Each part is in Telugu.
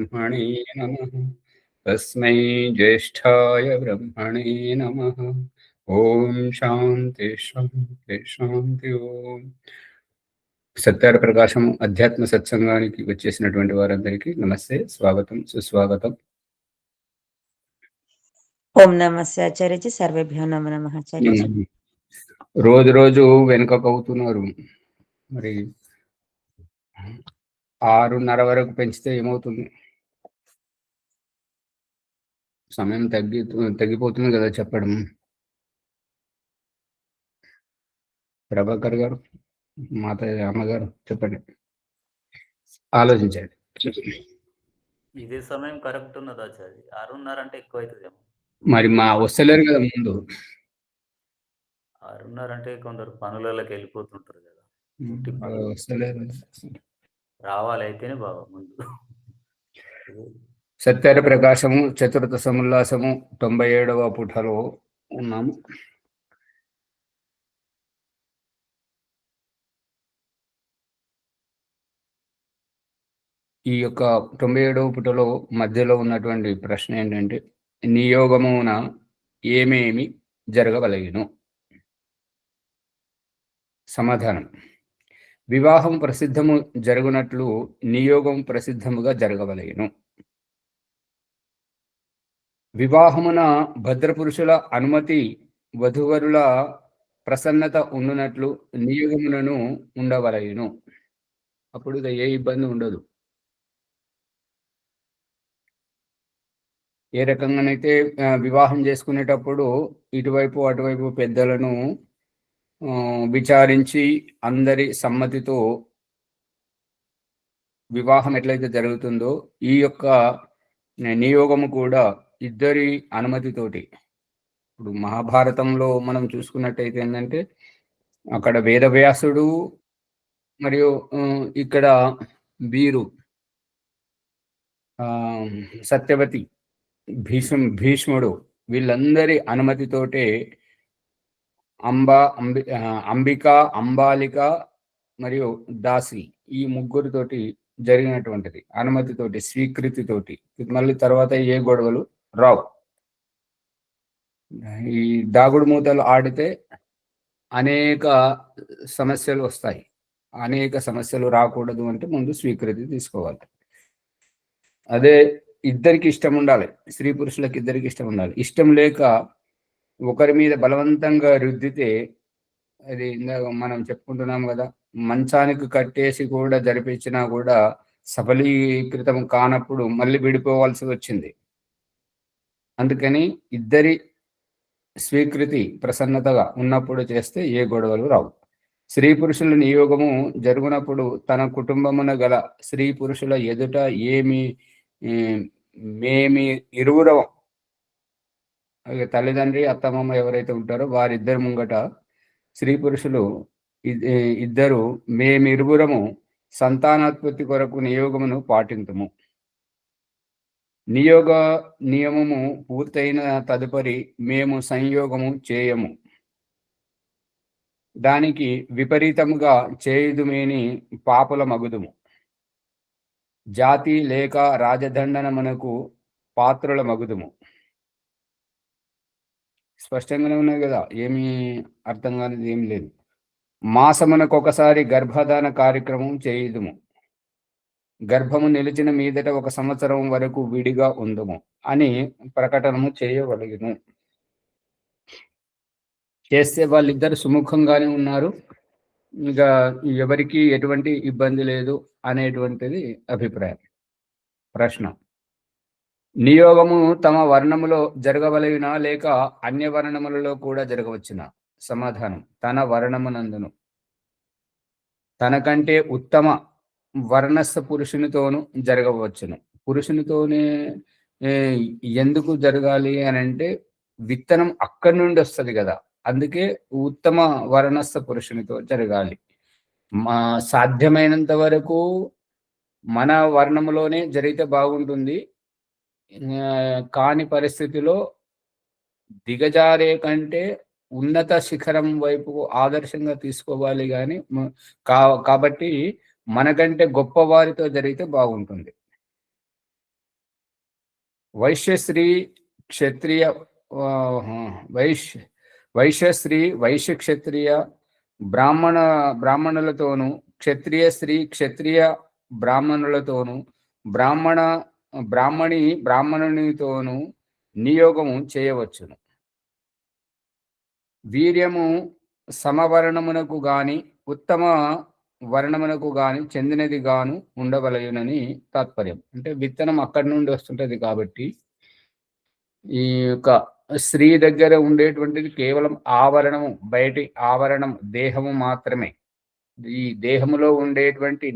ब्रह्मणे नमः। तस्मै ज्येष्ठाय ब्रह्मणे नमः। ఓం శాంతి శాంతి శాంతి ఓం. సత్యార ప్రకాశం అధ్యాత్మ సత్సంగానికి వచ్చేసినటువంటి వారందరికీ నమస్తే, స్వాగతం, సుస్వాగతం. ఓం నమస్తే ఆచార్యజీ. సర్వేభ్యో నమో నమః ఆచార్యజీ. రోజు రోజు వెనుకకవుతున్నారు. మరి 6:30 వరకు పెంచితే ఏమవుతుంది? సమయం తగ్గిపోతుంది కదా చెప్పడం. ప్రభాకర్ గారు, మాత అమ్మగారు చెప్పండి, ఆలోచించండి. ఇదే సమయం కరెక్ట్ ఉన్నది ఆచార్య. 6:30 అంటే ఎక్కువ అవుతుందేమో. మరి మా వస్తలేరు కదా ముందు. 6:30 అంటే కొందరు పనులలోకి వెళ్ళిపోతుంటారు కదా. వస్తలేరు. రావాలి అయితేనే బాగా ముందు. సత్యార ప్రకాశము చతుర్థ సముల్లాసము 97వ పుటలో ఉన్నాము. ఈ యొక్క 97వ పుటలో మధ్యలో ఉన్నటువంటి ప్రశ్న ఏంటంటే, నియోగమున ఏమేమి జరగవలెను? సమాధానం: వివాహం ప్రసిద్ధము జరుగునట్లు నియోగం ప్రసిద్ధముగా జరగవలెను. వివాహమున భద్రపురుషుల అనుమతి, వధువరుల ప్రసన్నత ఉండునట్లు నియోగములను ఉండవలెను. అప్పుడు ఏ ఇబ్బంది ఉండదు. ఏ రకంగానైతే వివాహం చేసుకునేటప్పుడు ఇటువైపు అటువైపు పెద్దలను విచారించి అందరి సమ్మతితో వివాహం ఎట్లయితే జరుగుతుందో, ఈ యొక్క నియోగము కూడా ఇద్దరి అనుమతితోటి. ఇప్పుడు మహాభారతంలో మనం చూసుకున్నట్టయితే ఏంటంటే, అక్కడ వేదవ్యాసుడు మరియు ఇక్కడ వీరు సత్యవతి, భీష్ముడు, వీళ్ళందరి అనుమతితోటే అంబిక, అంబాలిక మరియు దాసి, ఈ ముగ్గురితోటి జరిగినటువంటిది. అనుమతితోటి, స్వీకృతితోటి. మళ్ళీ తర్వాత ఏ గొడవలు రావు. ఈ దాగుడు మూతలు ఆడితే అనేక సమస్యలు వస్తాయి. అనేక సమస్యలు రాకూడదు అంటే ముందు స్వీకృతి తీసుకోవాలి. అదే ఇద్దరికి ఇష్టం ఉండాలి. స్త్రీ పురుషులకు ఇద్దరికి ఇష్టం ఉండాలి. ఇష్టం లేక ఒకరి మీద బలవంతంగా రుద్దితే, అది మనం చెప్పుకుంటున్నాం కదా, మంచానికి కట్టేసి కూడా జరిపించినా కూడా సఫలీకృతం కానప్పుడు మళ్ళీ విడిపోవాల్సి వచ్చింది. అందుకని ఇద్దరి స్వీకృతి, ప్రసన్నతగా ఉన్నప్పుడు చేస్తే ఏ గొడవలు రావు. స్త్రీ పురుషుల నియోగము జరుగునప్పుడు తన కుటుంబమున గల స్త్రీ పురుషుల ఎదుట మేమి ఇరువురం, తల్లిదండ్రి, అత్తమామ ఎవరైతే ఉంటారో వారిద్దరి ముంగట స్త్రీ పురుషులు ఇద్దరు మేమిరువురము సంతానోత్పత్తి కొరకు నియోగమును పాటింతుము. నియోగ నియమము పూర్తయిన తదుపరి మేము సంయోగము చేయము. దానికి విపరీతముగా చేయుదుమేని పాపుల మగుదుము. జాతి లేక రాజదండనమునకు పాత్రుల మగుదుము. స్పష్టంగానే ఉన్నాయి కదా, ఏమీ అర్థం కానిది ఏం లేదు. మాసమునకొకసారి గర్భధాన కార్యక్రమం చేయుదుము. గర్భము నిలిచిన మీదట 1 సంవత్సరం వరకు విడిగా ఉందుము అని ప్రకటనము చేయవలెను. చేస్తే వాళ్ళిద్దరు సుముఖంగానే ఉన్నారు, ఇక ఎవరికి ఎటువంటి ఇబ్బంది లేదు అనేటువంటిది అభిప్రాయం. ప్రశ్న: నియోగము తమ వర్ణములో జరగవలెనా లేక అన్య వర్ణములలో కూడా జరగవచ్చునా? సమాధానం: తన వర్ణమునందును, తనకంటే ఉత్తమ వర్ణస్థ పురుషునితోనూ జరగవచ్చును. పురుషునితోనే ఎందుకు జరగాలి అని అంటే, విత్తనం అక్కడి నుండి వస్తుంది కదా, అందుకే ఉత్తమ వర్ణస్థ పురుషునితో జరగాలి. సాధ్యమైనంత వరకు మన వర్ణములోనే జరిగితే బాగుంటుంది. కాని పరిస్థితిలో దిగజారే కంటే ఉన్నత శిఖరం వైపు ఆదర్శంగా తీసుకోవాలి. కానీ కాబట్టి మనకంటే గొప్ప వారితో జరిగితే బాగుంటుంది. వైశ్యశ్రీ క్షత్రియ వైశ్యశ్రీ వైశ్య క్షత్రియ బ్రాహ్మణులతోనూ, క్షత్రియ స్త్రీ క్షత్రియ బ్రాహ్మణులతోనూ, బ్రాహ్మణునితోనూ నియోగము చేయవచ్చును. వీర్యము సమవర్ణమునకు గాని ఉత్తమ వర్ణమునకు గాని చెందినది గాను ఉండవలయునని తాత్పర్యం. అంటే విత్తనం అక్కడి నుండి వస్తుంటది కాబట్టి ఈ యొక్క స్త్రీ దగ్గర ఉండేటువంటిది కేవలం ఆవరణము, బయటి ఆవరణం, దేహము మాత్రమే. ఈ దేహములో ఉండేటువంటి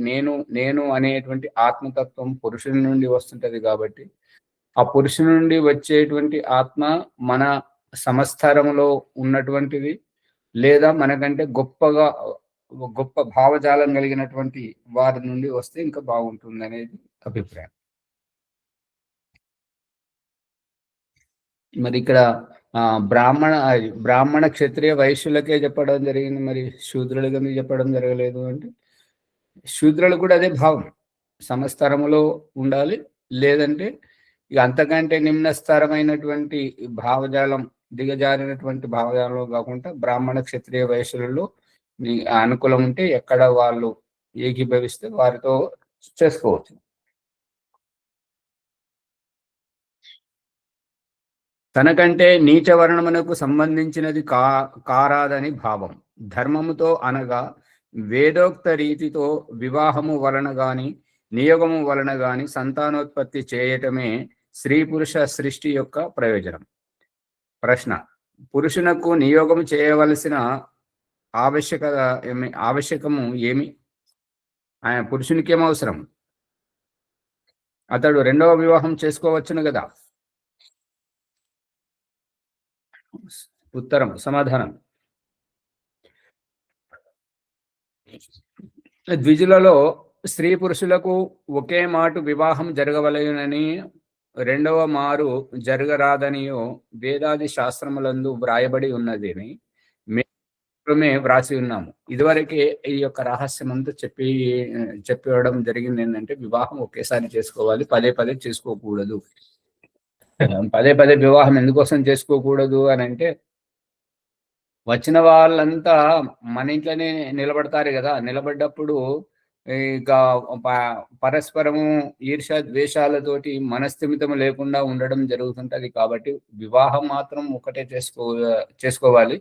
నేను అనేటువంటి ఆత్మతత్వం పురుషుని నుండి వస్తుంటది కాబట్టి ఆ పురుషుని నుండి వచ్చేటువంటి ఆత్మ మన సమస్తరములో ఉన్నటువంటిది, లేదా మనకంటే గొప్ప భావజాలం కలిగినటువంటి వారి నుండి వస్తే ఇంకా బాగుంటుంది అనేది అభిప్రాయం. మరి ఇక్కడ బ్రాహ్మణ క్షత్రియ వైశ్యులకే చెప్పడం జరిగింది, మరి శూద్రులకి ఎందుకు చెప్పడం జరగలేదు అంటే శూద్రులకు కూడా అదే భావం, సమస్తరములో ఉండాలి, లేదంటే ఇక అంతకంటే నిమ్న స్థరమైనటువంటి భావజాలం, దిగజారినటువంటి భావజాలంలో కాకుండా బ్రాహ్మణ క్షత్రియ వైశ్యులలో అనుకూలం ఉంటే ఎక్కడ వాళ్ళు ఏకీభవిస్తే వారితో చేసుకోవచ్చు. తనకంటే నీచ వర్ణమునకు సంబంధించినది కారాదని భావం. ధర్మముతో అనగా వేదోక్త రీతితో వివాహము వలన గాని నియోగము వలన గాని సంతానోత్పత్తి చేయటమే స్త్రీ పురుష సృష్టి యొక్క ప్రయోజనం. ప్రశ్న: పురుషునకు నియోగము చేయవలసిన ఆవశ్యకము ఏమి? ఆయన పురుషునికి ఏం అవసరం? అతడు రెండవ వివాహం చేసుకోవచ్చును కదా. ఉత్తరం, సమాధానం: ద్విజులలో స్త్రీ పురుషులకు ఒకే మాటు వివాహం జరగవలయునని, రెండవ మారు జరగరాదనియో వేదాది శాస్త్రములందు వ్రాయబడి ఉన్నదని మేము వ్రాసి ఉన్నాము. ఇదివరకే ఈ యొక్క రహస్యం అంతా చెప్పడం జరిగింది. ఏంటంటే వివాహం ఒకేసారి చేసుకోవాలి, పదే పదే చేసుకోకూడదు. పదే పదే వివాహం ఎందుకోసం చేసుకోకూడదు అని అంటే, వచ్చిన వాళ్ళంతా మన ఇంట్లోనే నిలబడతారు కదా, నిలబడ్డప్పుడు ఇక పరస్పరము ఈర్ష ద్వేషాలతోటి మనస్థిమితం లేకుండా ఉండడం జరుగుతుంటది. కాబట్టి వివాహం మాత్రం ఒకటే చేసుకోవాలి.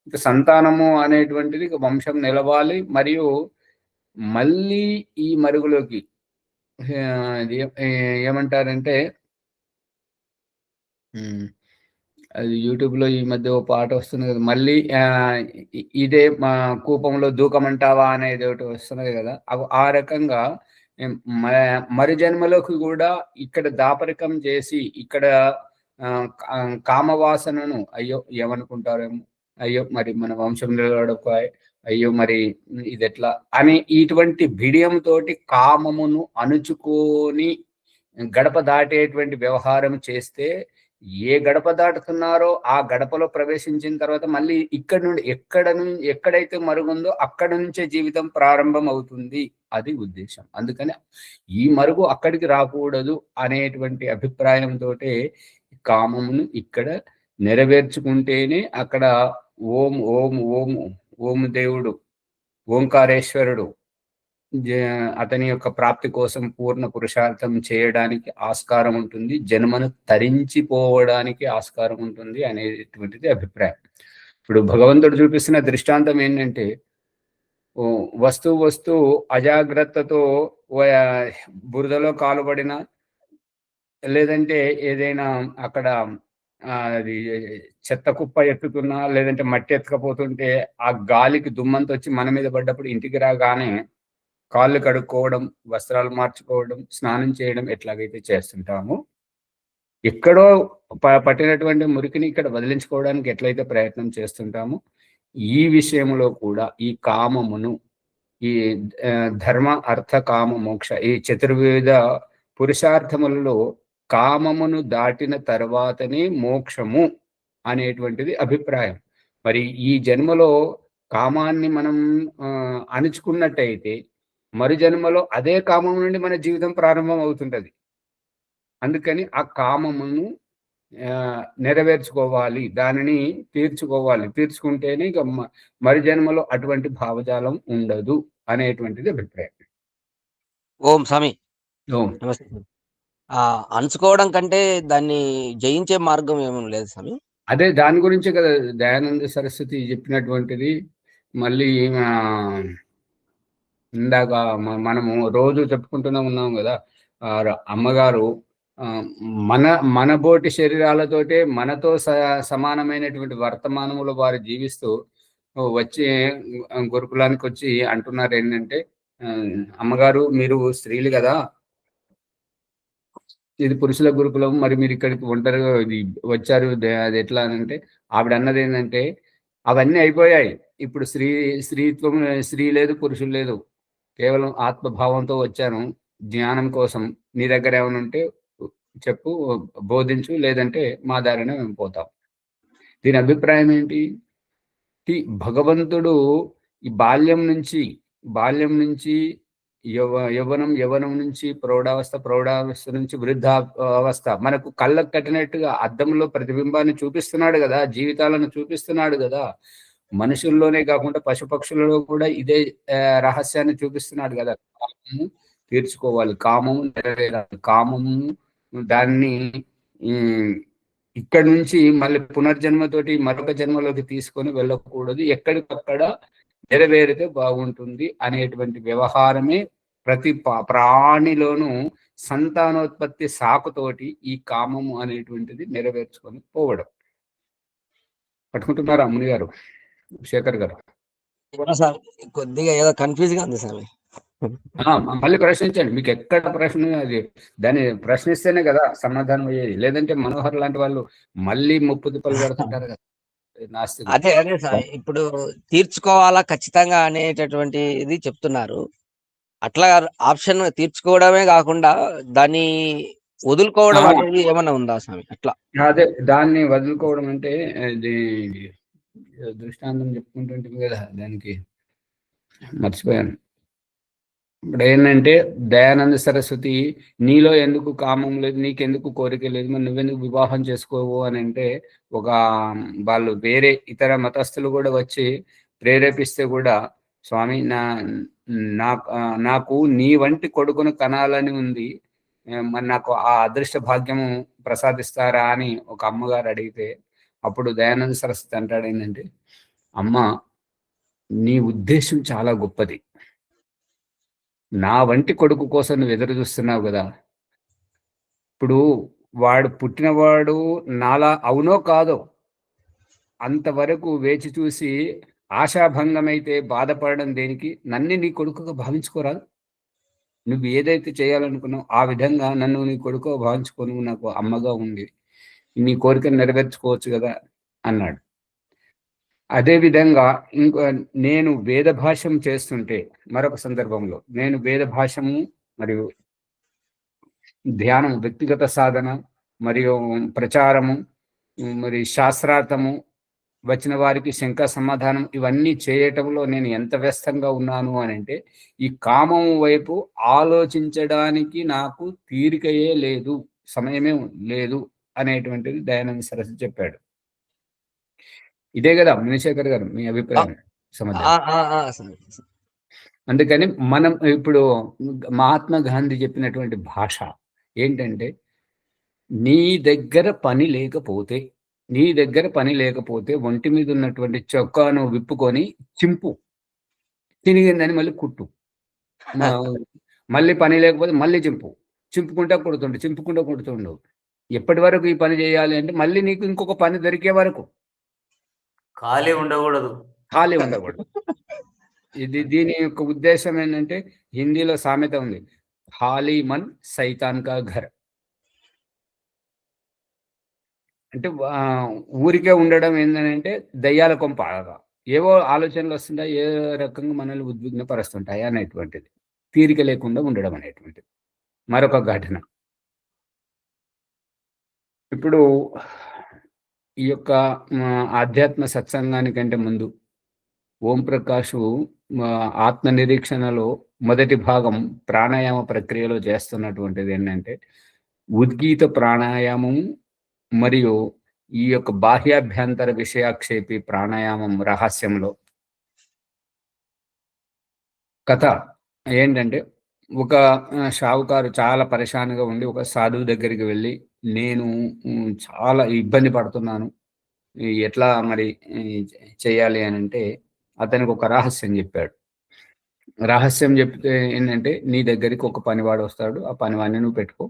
ఇక సంతానము అనేటువంటిది ఇక వంశం నిలవాలి. మరియు మళ్ళీ ఈ మరుగులోకి ఏమంటారంటే, అది యూట్యూబ్లో ఈ మధ్య ఓ పాట వస్తుంది కదా, మళ్ళీ ఇదే మా కూపంలో దూకమంటావా అనేది ఒకటి వస్తున్నది కదా. ఆ రకంగా మరి జన్మలోకి కూడా ఇక్కడ దాపరికం చేసి ఇక్కడ కామవాసనను, అయ్యో ఏమనుకుంటారేమో, అయ్యో మరి మన వంశం నిలబడకపోయి, అయ్యో మరి ఇది ఎట్లా అని ఇటువంటి బిడియంతోటి కామమును అణుచుకొని గడప దాటేటువంటి వ్యవహారం చేస్తే, ఏ గడప దాటుతున్నారో ఆ గడపలో ప్రవేశించిన తర్వాత మళ్ళీ ఇక్కడ నుండి ఎక్కడైతే మరుగుందో అక్కడ నుంచే జీవితం ప్రారంభం అవుతుంది. అది ఉద్దేశం. అందుకని ఈ మరుగు అక్కడికి రాకూడదు అనేటువంటి అభిప్రాయంతో కామమును ఇక్కడ నెరవేర్చుకుంటేనే అక్కడ ఓం ఓం ఓం ఓం దేవుడు, ఓంకారేశ్వరుడు అతని యొక్క ప్రాప్తి కోసం పూర్ణ పురుషార్థం చేయడానికి ఆస్కారం ఉంటుంది, జన్మను తరించిపోవడానికి ఆస్కారం ఉంటుంది అనేటువంటిది అభిప్రాయం. ఇప్పుడు భగవంతుడు చూపిస్తున్న దృష్టాంతం ఏంటంటే, వస్తువు అజాగ్రత్తతో బురదలో కాలుబడిన, లేదంటే ఏదైనా అక్కడ అది చెత్త కుప్ప ఎత్తుతున్నా, లేదంటే మట్టి ఎత్తుకపోతుంటే ఆ గాలికి దుమ్మంతో వచ్చి మన మీద పడ్డప్పుడు ఇంటికి రాగానే కాళ్ళు కడుక్కోవడం, వస్త్రాలు మార్చుకోవడం, స్నానం చేయడం ఎట్లాగైతే చేస్తుంటామో, ఎక్కడో పట్టినటువంటి మురికిని ఇక్కడ వదిలించుకోవడానికి ఎట్లయితే ప్రయత్నం చేస్తుంటామో, ఈ విషయంలో కూడా ఈ కామమును, ఈ ధర్మ అర్థ కామ మోక్ష, ఈ చతుర్విధ పురుషార్థములలో కామమును దాటిన తర్వాతనే మోక్షము అనేటువంటిది అభిప్రాయం. మరి ఈ జన్మలో కామాన్ని మనం అణుచుకున్నట్టయితే మరు జన్మలో అదే కామం నుండి మన జీవితం ప్రారంభం అవుతుంటది. అందుకని ఆ కామమును నెరవేర్చుకోవాలి, దానిని తీర్చుకోవాలి. తీర్చుకుంటేనే ఇక మరి జన్మలో అటువంటి భావజాలం ఉండదు అనేటువంటిది అభిప్రాయం. ఓం స్వామి. ఓం. నమస్తే స్వామి. అణుచుకోవడం కంటే దాన్ని జయించే మార్గం ఏమీ లేదు స్వామి. అదే దాని గురించే కదా దయానంద సరస్వతి చెప్పినటువంటిది. మళ్ళీ ఇందాక మనము రోజు చెప్పుకుంటూనే ఉన్నాం కదా, అమ్మగారు మన బోటి శరీరాలతోటే మనతో సమానమైనటువంటి వర్తమానములో వారు జీవిస్తూ వచ్చి గురుకులానికి వచ్చి అంటున్నారు ఏంటంటే, అమ్మగారు మీరు స్త్రీలు కదా, ఇది పురుషుల గురుకులం, మరి మీరు ఇక్కడికి ఒంటరిగా వచ్చారు, అది ఎట్లా అని అంటే ఆవిడ అన్నది ఏంటంటే, అవన్నీ అయిపోయాయి, ఇప్పుడు స్త్రీత్వం, స్త్రీ లేదు, పురుషులు లేదు, కేవలం ఆత్మభావంతో వచ్చాను జ్ఞానం కోసం. నీ దగ్గర ఏమైనా ఉంటే చెప్పు, బోధించు, లేదంటే మా దారినే మేము పోతాం. దీని అభిప్రాయం ఏంటి? భగవంతుడు ఈ బాల్యం నుంచి యవ్వనం నుంచి ప్రౌఢావస్థ నుంచి వృద్ధావస్థ మనకు కళ్ళకు కట్టినట్టుగా అద్దంలో ప్రతిబింబాన్ని చూపిస్తున్నాడు కదా, జీవితాలను చూపిస్తున్నాడు కదా. మనుషుల్లోనే కాకుండా పశుపక్షులలో కూడా ఇదే రహస్యాన్ని చూపిస్తున్నాడు కదా. కామము తీర్చుకోవాలి, కామము నెరవేరాలి, కామము దాన్ని ఇక్కడి నుంచి మళ్ళీ పునర్జన్మతోటి మరొక జన్మలోకి తీసుకొని వెళ్ళకూడదు, ఎక్కడికక్కడ నెరవేరితే బాగుంటుంది అనేటువంటి వ్యవహారమే ప్రతి ప్రాణిలోనూ సంతానోత్పత్తి సాకుతోటి ఈ కామము అనేటువంటిది నెరవేర్చుకొని పోవడం. పట్టుకుంటున్నారా ముని గారు, శేఖర్ గారు? కొద్దిగా ఏదో కన్ఫ్యూజ్ గా ఉంది సార్. మళ్ళీ ప్రశ్నించండి, మీకు ఎక్కడ ప్రశ్న అది, దాన్ని ప్రశ్నిస్తేనే కదా సమాధానం అయ్యేది, లేదంటే మనోహర్ లాంటి వాళ్ళు మళ్ళీ ముప్పు తిప్పలు పెడుతుంటారు కదా నాస్తికులు. అదే సార్, ఇప్పుడు తీర్చుకోవాలా ఖచ్చితంగా అనేటటువంటి ఇది చెప్తున్నారు. అట్లా ఆప్షన్ తీర్చుకోవడమే కాకుండా దాన్ని వదులుకోవడం అనేది ఏమన్నా ఉందా స్వామి? అట్లా అదే దాన్ని వదులుకోవడం అంటే దృష్టాంతం చెప్పుకుంటుంటుంది కదా, దానికి మర్చిపోయాను. ఇప్పుడు ఏంటంటే దయానంద సరస్వతి, నీలో ఎందుకు కామం లేదు, నీకెందుకు కోరిక లేదు, మరి నువ్వెందుకు వివాహం చేసుకోవు అని అంటే, వాళ్ళు వేరే ఇతర మతస్థులు కూడా వచ్చి ప్రేరేపిస్తే కూడా, స్వామి నాకు నీ వంటి కొడుకును కనాలని ఉంది, మరి నాకు ఆ అదృష్ట భాగ్యము ప్రసాదిస్తారా అని ఒక అమ్మగారు అడిగితే, అప్పుడు దయానంద సరస్వతి అంటాడు ఏంటంటే, అమ్మ నీ ఉద్దేశం చాలా గొప్పది, నా వంటి కొడుకు కోసం నువ్వు ఎదురు చూస్తున్నావు కదా, ఇప్పుడు వాడు పుట్టినవాడు నాలా అవునో కాదో అంతవరకు వేచి చూసి ఆశాభంగమైతే బాధపడడం దేనికి? నన్ను నీ కొడుకుగా భావించుకోరాదు, నువ్వు ఏదైతే చేయాలనుకున్నావు ఆ విధంగా నన్ను నీ కొడుకుగా భావించుకొని నాకు అమ్మగా ఉంది, నీ కోరికను నెరవేర్చుకోవచ్చు కదా అన్నాడు. అదేవిధంగా నేను వేద భాష్యం చేస్తుంటే మరొక సందర్భంలో, నేను వేద భాష్యము మరియు ధ్యానం, వ్యక్తిగత సాధన మరియు ప్రచారము, మరి శాస్త్రార్థము, వచ్చిన వారికి శంకా సమాధానం, ఇవన్నీ చేయటంలో నేను ఎంత వ్యస్తంగా ఉన్నాను అని అంటే, ఈ కామం వైపు ఆలోచించడానికి నాకు తీరికయే లేదు, సమయమే లేదు అనేటువంటిది దయానంద సరస్వతి చెప్పాడు. ఇదే కదా మునిశేఖర్ గారు మీ అభిప్రాయం? అందుకని మనం ఇప్పుడు మహాత్మా గాంధీ చెప్పినటువంటి భాష ఏంటంటే, నీ దగ్గర పని లేకపోతే ఒంటి మీద ఉన్నటువంటి చొక్కాను విప్పుకొని చింపు, తిరిగిందని మళ్ళీ కుట్టు, మళ్ళీ పని లేకపోతే మళ్ళీ చింపుకుంటా కుడుతుండు. ఎప్పటి వరకు ఈ పని చేయాలి అంటే, మళ్ళీ నీకు ఇంకొక పని దొరికే వరకు ఖాళీ ఉండకూడదు. దీని యొక్క ఉద్దేశం ఏంటంటే, హిందీలో సామెత ఉంది, ఖాళీ మన్ సైతాన్ కా ఘర్. అంటే ఊరికే ఉండడం ఏంటంటే దయ్యాల కొంప, ఏవో ఆలోచనలు వస్తుంటాయి, ఏ రకంగా మనల్ని ఉద్విగ్నపరుస్తుంటాయి అనేటువంటిది, తీరిక లేకుండా ఉండడం అనేటువంటిది మరొక ఘటన. ఇప్పుడు ఈ యొక్క ఆధ్యాత్మ సత్సంగానికంటే ముందు ఓం ప్రకాష్ ఆత్మ నిరీక్షణలో మొదటి భాగం ప్రాణాయామ ప్రక్రియలో చేస్తున్నటువంటిది ఏంటంటే, ఉద్గీత ప్రాణాయామం మరియు ఈ యొక్క బాహ్యాభ్యంతర విషయాక్షేపి ప్రాణాయామం రహస్యంలో కథ ఏంటంటే, ఒక షావుకారు చాలా పరేషాన్‌గా ఉండి ఒక సాధువు దగ్గరికి వెళ్ళి, నేను చాలా ఇబ్బంది పడుతున్నాను. ఎట్లా మరి ఈ చేయాలి అనంటే, అతనికి ఒక రహస్యం చెప్పాడు. రహస్యం చెప్తే ఏంటంటే, నీ దగ్గరికి ఒక పనివాడు వస్తాడు. ఆ పనివాడిని నువ్వు పెట్టుకో.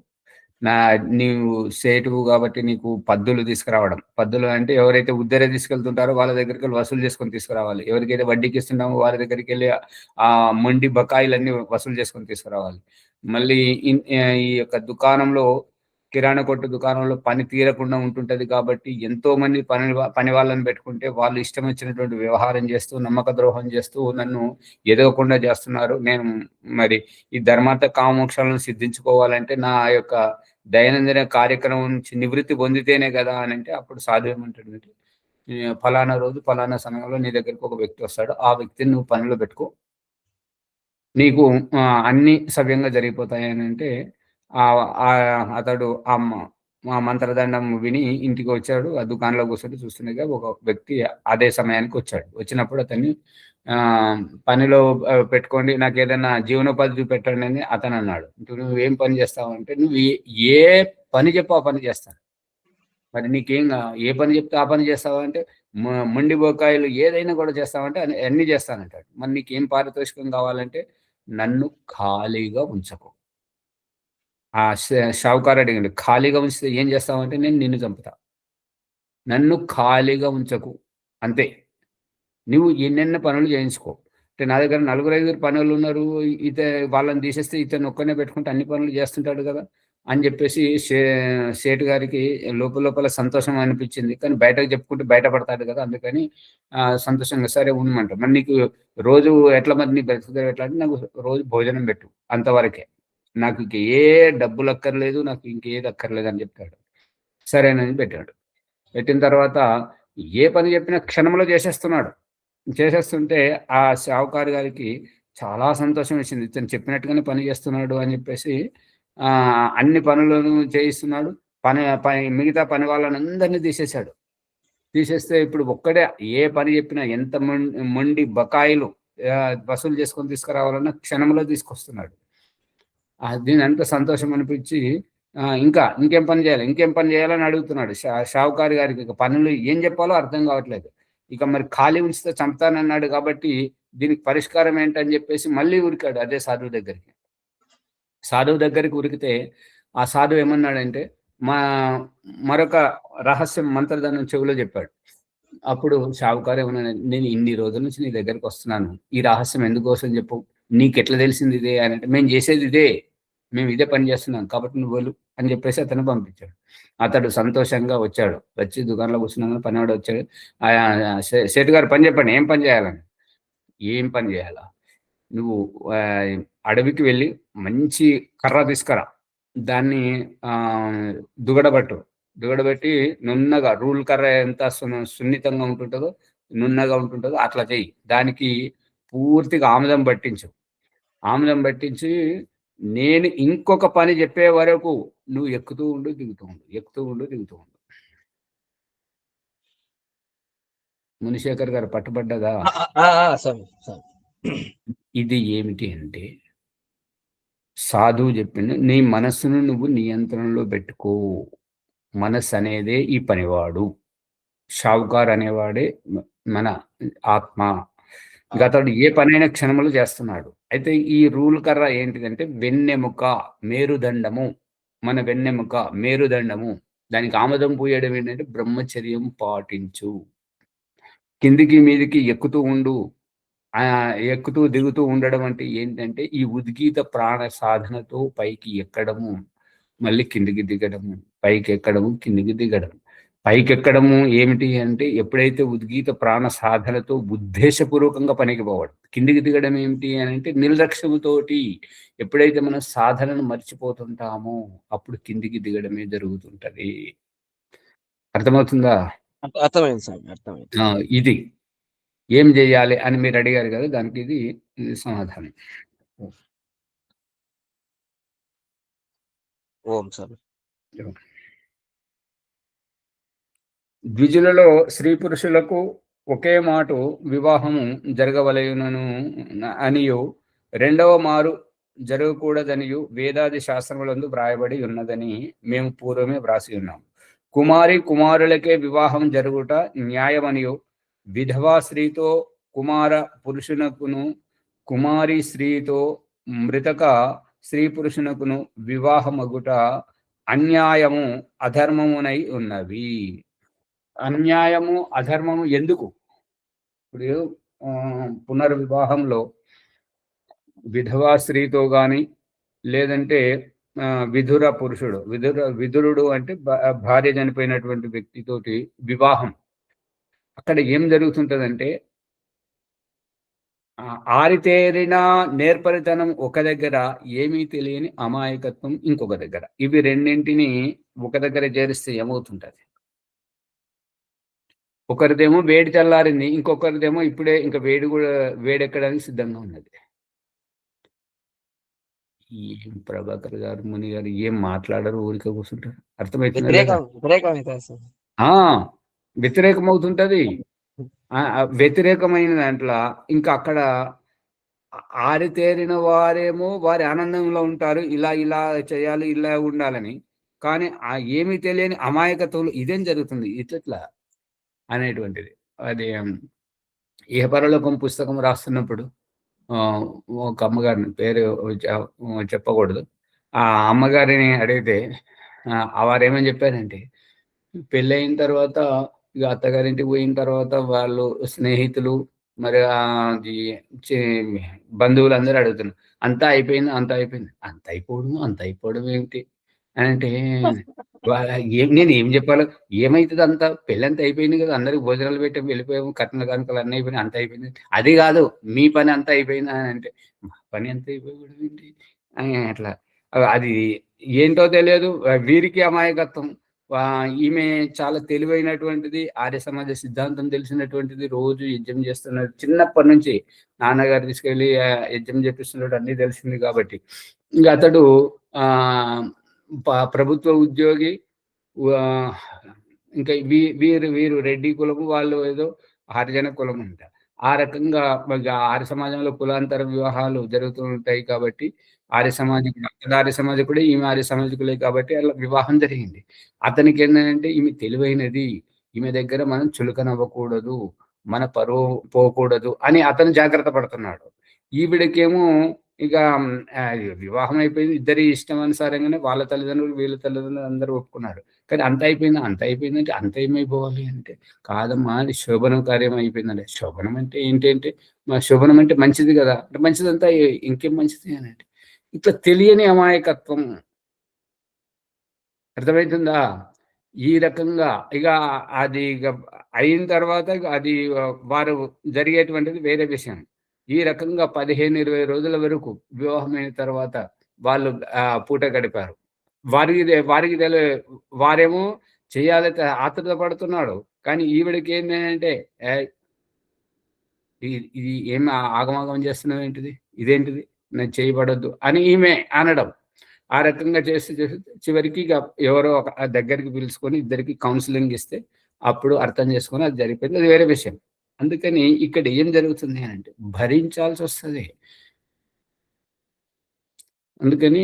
నా నీవు సేటువు కాబట్టి నీకు పద్దులు తీసుకురావడం. పద్దులు అంటే ఎవరైతే ఉద్దెర తీసుకెళ్తుంటారో వాళ్ళ దగ్గరికెళ్ళి వసూలు చేసుకొని తీసుకురావాలి. ఎవరికైతే వడ్డీకి ఇస్తున్నామో వారి దగ్గరికెళ్ళి ఆ మొండి బకాయిలన్నీ వసూలు చేసుకొని తీసుకురావాలి. మళ్ళీ ఈ యొక్క దుకాణంలో కిరాణా కొట్టు దుకాణంలో పని తీరకుండా ఉంటుంటది కాబట్టి ఎంతోమంది పని వాళ్ళని పెట్టుకుంటే వాళ్ళు ఇష్టం వచ్చినటువంటి వ్యవహారం చేస్తూ, నమ్మక ద్రోహం చేస్తూ నన్ను ఎదగకుండా చేస్తున్నారు. నేను మరి ఈ ధర్మార్థ కామోక్షాలను సిద్ధించుకోవాలంటే నా యొక్క దైనందిన కార్యక్రమం నుంచి నివృత్తి పొందితేనే కదా అనంటే, అప్పుడు సాధువు ఏమంటాడంటే, ఫలానా రోజు ఫలానా సమయంలో నీ దగ్గరికి ఒక వ్యక్తి వస్తాడు. ఆ వ్యక్తిని నువ్వు పనిలో పెట్టుకో. నీకు అన్నీ సవ్యంగా జరిగిపోతాయనంటే అతడు మా మంత్రదండం విని ఇంటికి వచ్చాడు. ఆ దుకాణంలో కూర్చొని చూస్తుండగా ఒక వ్యక్తి అదే సమయానికి వచ్చాడు. వచ్చినప్పుడు అతన్ని పనిలో పెట్టుకోండి, నాకేదైనా జీవనోపాధి చూపెట్టండి అని అతను అన్నాడు. నువ్వేం పని చేస్తావు అంటే, నువ్వు ఏ పని చెప్పు ఆ పని చేస్తాను. మరి నీకేం ఏ పని చెప్తే ఆ పని చేస్తావా అంటే, మొండి బకాయిలు ఏదైనా కూడా చేస్తావంటే అన్నీ చేస్తానంటాడు. మరి నీకేం పారితోషికం కావాలంటే, నన్ను ఖాళీగా ఉంచకు. ఆ షావుకారు అడిగాడు, ఖాళీగా ఉంచితే ఏం చేస్తావంటే, నేను నిన్ను చంపుతా. నన్ను ఖాళీగా ఉంచకు అంతే. నువ్వు ఎన్నెన్న పనులు చేయించుకో. అంటే నా దగ్గర 4, 5 పనోళ్ళు ఉన్నారు. వాళ్ళని తీసేస్తే ఇతను ఒక్కనే పెట్టుకుంటే అన్ని పనులు చేస్తుంటాడు కదా అని చెప్పేసి సేటు గారికి లోపల సంతోషం అనిపించింది. కానీ బయటకు చెప్పుకుంటే బయటపడతాడు కదా, అందుకని సంతోషంగా సరే ఉండమంట. మరి నీకు రోజు ఎట్లా, మరి నీ బ్రతుకుతావు ఎట్లా అంటే, నాకు రోజు భోజనం పెట్టు అంతవరకే, నాకు ఇంక ఏ డబ్బులు అక్కర్లేదు, నాకు ఇంకేది అక్కర్లేదు అని చెప్తాడు. సరేనని పెట్టాడు. పెట్టిన తర్వాత ఏ పని చెప్పినా క్షణంలో చేసేస్తున్నాడు. చేసేస్తుంటే ఆ షావుకారు గారికి చాలా సంతోషం వేసింది. ఇతను చెప్పినట్టుగానే పని చేస్తున్నాడు అని చెప్పేసి అన్ని పనులను చేయిస్తున్నాడు. మిగతా పని వాళ్ళనందరినీ తీసేశాడు. తీసేస్తే ఇప్పుడు ఒక్కడే ఏ పని చెప్పినా ఎంత మొండి బకాయిలు వసూలు చేసుకొని తీసుకురావాలన్నా క్షణంలో తీసుకొస్తున్నాడు. దీని అంత సంతోషం అనిపించి ఇంకేం పని చేయాలి, ఇంకేం పని చేయాలని అడుగుతున్నాడు. షావుకారు గారికి ఇక పనులు ఏం చెప్పాలో అర్థం కావట్లేదు. ఇక మరి ఖాళీ ఉంచితే చంపుతానన్నాడు కాబట్టి దీనికి పరిష్కారం ఏంటని చెప్పేసి మళ్ళీ ఉరికాడు అదే సాధువు దగ్గరికి. సాధువు దగ్గరికి ఉరికితే ఆ సాధువు ఏమన్నాడంటే, మరొక రహస్యం మంత్రదానం చెవిలో చెప్పాడు. అప్పుడు షావుకారు ఏమన్నా, నేను ఇన్ని రోజుల నుంచి నీ దగ్గరికి వస్తున్నాను, ఈ రహస్యం ఎందుకోసం చెప్పు, నీకెట్లా తెలిసింది ఇదే అని అంటే, మేము చేసేది ఇదే, మేము ఇదే పని చేస్తున్నాం కాబట్టి నువ్వు వెళ్ళు అని చెప్పేసి అతను పంపించాడు. అతడు సంతోషంగా వచ్చాడు. వచ్చి దుకాణంలో కూర్చున్నాను, పనివాడు వచ్చాడు. సేటు గారు పని చెప్పండి, ఏం పని చేయాలని. ఏం పని చేయాలా, నువ్వు అడవికి వెళ్ళి మంచి కర్ర తీసుకురా, దాన్ని దుగడబెట్టి నున్నగా, రూల్ కర్ర ఎంత సున్నితంగా ఉంటుంటుందో నున్నగా ఉంటుంటుందో అట్లా చెయ్యి. దానికి పూర్తిగా ఆముదం పట్టించి నేను ఇంకొక పని చెప్పే వరకు నువ్వు ఎక్కుతూ ఉండు దిగుతూ ఉండు. మునిశేఖర్ గారు పట్టుబడ్డదా? ఇది ఏమిటి అంటే, సాధువు చెప్పింది, నీ మనస్సును నువ్వు నియంత్రణలో పెట్టుకో. మనస్సు అనేదే ఈ పనివాడు. షావుకార్ అనేవాడే మన ఆత్మ. అతడు ఏ పనైనా క్షణములు చేస్తున్నాడు. అయితే ఈ రూల్ కర్ర ఏంటిదంటే వెన్నెముక, మేరుదండము. మన వెన్నెముక మేరుదండము. దానికి ఆమదం పూయడం ఏంటంటే బ్రహ్మచర్యం పాటించు, కిందికి మీదికి ఎక్కుతూ ఉండు. ఎక్కుతూ దిగుతూ ఉండడం అంటే ఏంటంటే ఈ ఉద్గీత ప్రాణ సాధనతో పైకి ఎక్కడము, మళ్ళీ కిందికి దిగడము, పైకి ఎక్కడము, కిందికి దిగడం. పైకెక్కడము ఏమిటి అంటే, ఎప్పుడైతే ఉద్గీత ప్రాణ సాధనతో ఉద్దేశపూర్వకంగా పనికి పోవడం. కిందికి దిగడం ఏమిటి అని అంటే నిర్లక్ష్యముతోటి ఎప్పుడైతే మనం సాధనను మర్చిపోతుంటామో అప్పుడు కిందికి దిగడమే జరుగుతుంటది. అర్థమవుతుందా? అర్థమైంది సార్, అర్థమైంది. ఇది ఏం చేయాలి అని మీరు అడిగారు కదా, దానికి ఇది సమాధానం. ఓం సార్. ద్విజులలో స్త్రీ పురుషులకు ఒకే మాటు వివాహము జరగవలయునను అనియు రెండవ మారు జరగకూడదనియు వేదాది శాస్త్రములందు వ్రాయబడి ఉన్నదని మేము పూర్వమే వ్రాసి ఉన్నాం. కుమారి కుమారులకే వివాహం జరుగుట న్యాయమనియు విధవా స్త్రీతో కుమార పురుషునకును కుమారి స్త్రీతో మృతక స్త్రీ పురుషునకును వివాహమగుట అన్యాయము అధర్మమునై ఉన్నవి. అన్యాయము అధర్మము ఎందుకు? ఇప్పుడు పునర్వివాహంలో విధవా స్త్రీతో కానీ లేదంటే విధుర పురుషుడు విధురుడు అంటే భార్య చనిపోయినటువంటి వ్యక్తితోటి వివాహం, అక్కడ ఏం జరుగుతుంటదంటే ఆరితేరిన నేర్పరితనం ఒక దగ్గర, ఏమీ తెలియని అమాయకత్వం ఇంకొక దగ్గర. ఇవి రెండింటిని ఒక దగ్గర చేరిస్తే ఏమవుతుంటది? ఒకరిదేమో వేడి చల్లారింది, ఇంకొకరిదేమో ఇప్పుడే ఇంకా వేడి కూడా వేడెక్కడానికి సిద్ధంగా ఉన్నది. ఏం ప్రభాకర్ గారు, ముని గారు ఏం మాట్లాడరు, ఊరికే కూర్చుంటారు. అర్థమవుతుంది, వ్యతిరేకం అవుతుంటది. వ్యతిరేకమైన దాంట్లో ఇంకా అక్కడ ఆరితేరిన వారేమో వారి ఆనందంలో ఉంటారు, ఇలా ఇలా చేయాలి, ఇలా ఉండాలని. కానీ ఏమీ తెలియని అమాయకత్వంలో ఇదేం జరుగుతుంది, ఇట్లా అనేటువంటిది. అది ఇహపరలోకం పుస్తకం రాస్తున్నప్పుడు ఒక అమ్మగారిని, పేరు చెప్పకూడదు, ఆ అమ్మగారిని అడిగితే వారేమని చెప్పారంటే, పెళ్ళయిన తర్వాత ఇక అత్తగారింటికి పోయిన తర్వాత వాళ్ళు స్నేహితులు మరి బంధువులు అందరూ అడుగుతున్నారు, అంతా అయిపోయింది, అంత అయిపోయింది. అంత అయిపోవడం ఏమిటి అంటే, నేను ఏం చెప్పాలి, ఏమైతుంది, అంతా పెళ్ళంతా అయిపోయింది కదా, అందరికి భోజనాలు పెట్టి వెళ్ళిపోయాము, కట్న కానుకలు అన్నీ అయిపోయినాయి, అంత అయిపోయింది. అది కాదు, మీ పని అంతా అయిపోయింది అని అంటే, మా పని అంతా అయిపోవడం ఏంటి అట్లా. అది ఏంటో తెలియదు, వీరికి అమాయకత్వం. ఈమె చాలా తెలివైనటువంటిది, ఆర్య సమాజ సిద్ధాంతం తెలిసినటువంటిది, రోజు యజ్ఞం చేస్తున్నది, చిన్నప్పటి నుంచి నాన్నగారు తీసుకెళ్ళి యజ్ఞం చేపిస్తున్నాడు, అన్నీ తెలిసింది కాబట్టి. ఇంకా అతడు ప్రభుత్వ ఉద్యోగి, ఇంకా వీరు రెడ్డి కులము, వాళ్ళు ఏదో హరిజన కులం ఉంటారు. ఆ రకంగా ఆర్య సమాజంలో కులాంతర వివాహాలు జరుగుతూ ఉంటాయి కాబట్టి ఆర్య సమాజకుడే, ఈమె ఆర్య సమాజకులే కాబట్టి అలా వివాహం జరిగింది. అతనికి ఏంటంటే, ఈమె తెలివైనది, ఈమె దగ్గర మనం చులకనవ్వకూడదు, మన పరువు పోకూడదు అని అతను జాగ్రత్త పడుతున్నాడు. ఈవిడకేమో ఇక వివాహం అయిపోయింది, ఇద్దరి ఇష్టమనుసారంగానే వాళ్ళ తల్లిదండ్రులు వీళ్ళ తల్లిదండ్రులు అందరూ ఒప్పుకున్నారు. కానీ అంత అయిపోయిందంటే అంత ఏమైపోవాలి అంటే, కాదమ్మా అది శోభనం కార్యం అయిపోయిందంటే, శోభనం అంటే ఏంటంటే శోభనం అంటే మంచిది కదా అంటే, మంచిదంతా ఇంకేం మంచిది అని అంటే, ఇట్లా తెలియని అమాయకత్వం. అర్థమవుతుందా? ఈ రకంగా ఇక అది ఇక అయిన తర్వాత అది వారు జరిగేటువంటిది వేరే విషయం. ఈ రకంగా 15-20 రోజుల వరకు వివాహమైన తర్వాత వాళ్ళు పూట గడిపారు. వారికి వారేమో చేయాలి, ఆతృత పడుతున్నాడు. కానీ ఈవిడికి ఏంటంటే, ఇది ఏం ఆగమాగం చేస్తున్నావు ఏంటిది, ఇదేంటిది, నేను చేయబడద్దు అని ఈమె అనడం. ఆ రకంగా చేసి చివరికి ఇక ఎవరో ఒక దగ్గరికి పిలుచుకొని ఇద్దరికి కౌన్సిలింగ్ ఇస్తే అప్పుడు అర్థం చేసుకొని అది జరిగిపోయింది, అది వేరే విషయం. అందుకని ఇక్కడ ఏం జరుగుతుంది అని అంటే, భరించాల్సి వస్తుంది. అందుకని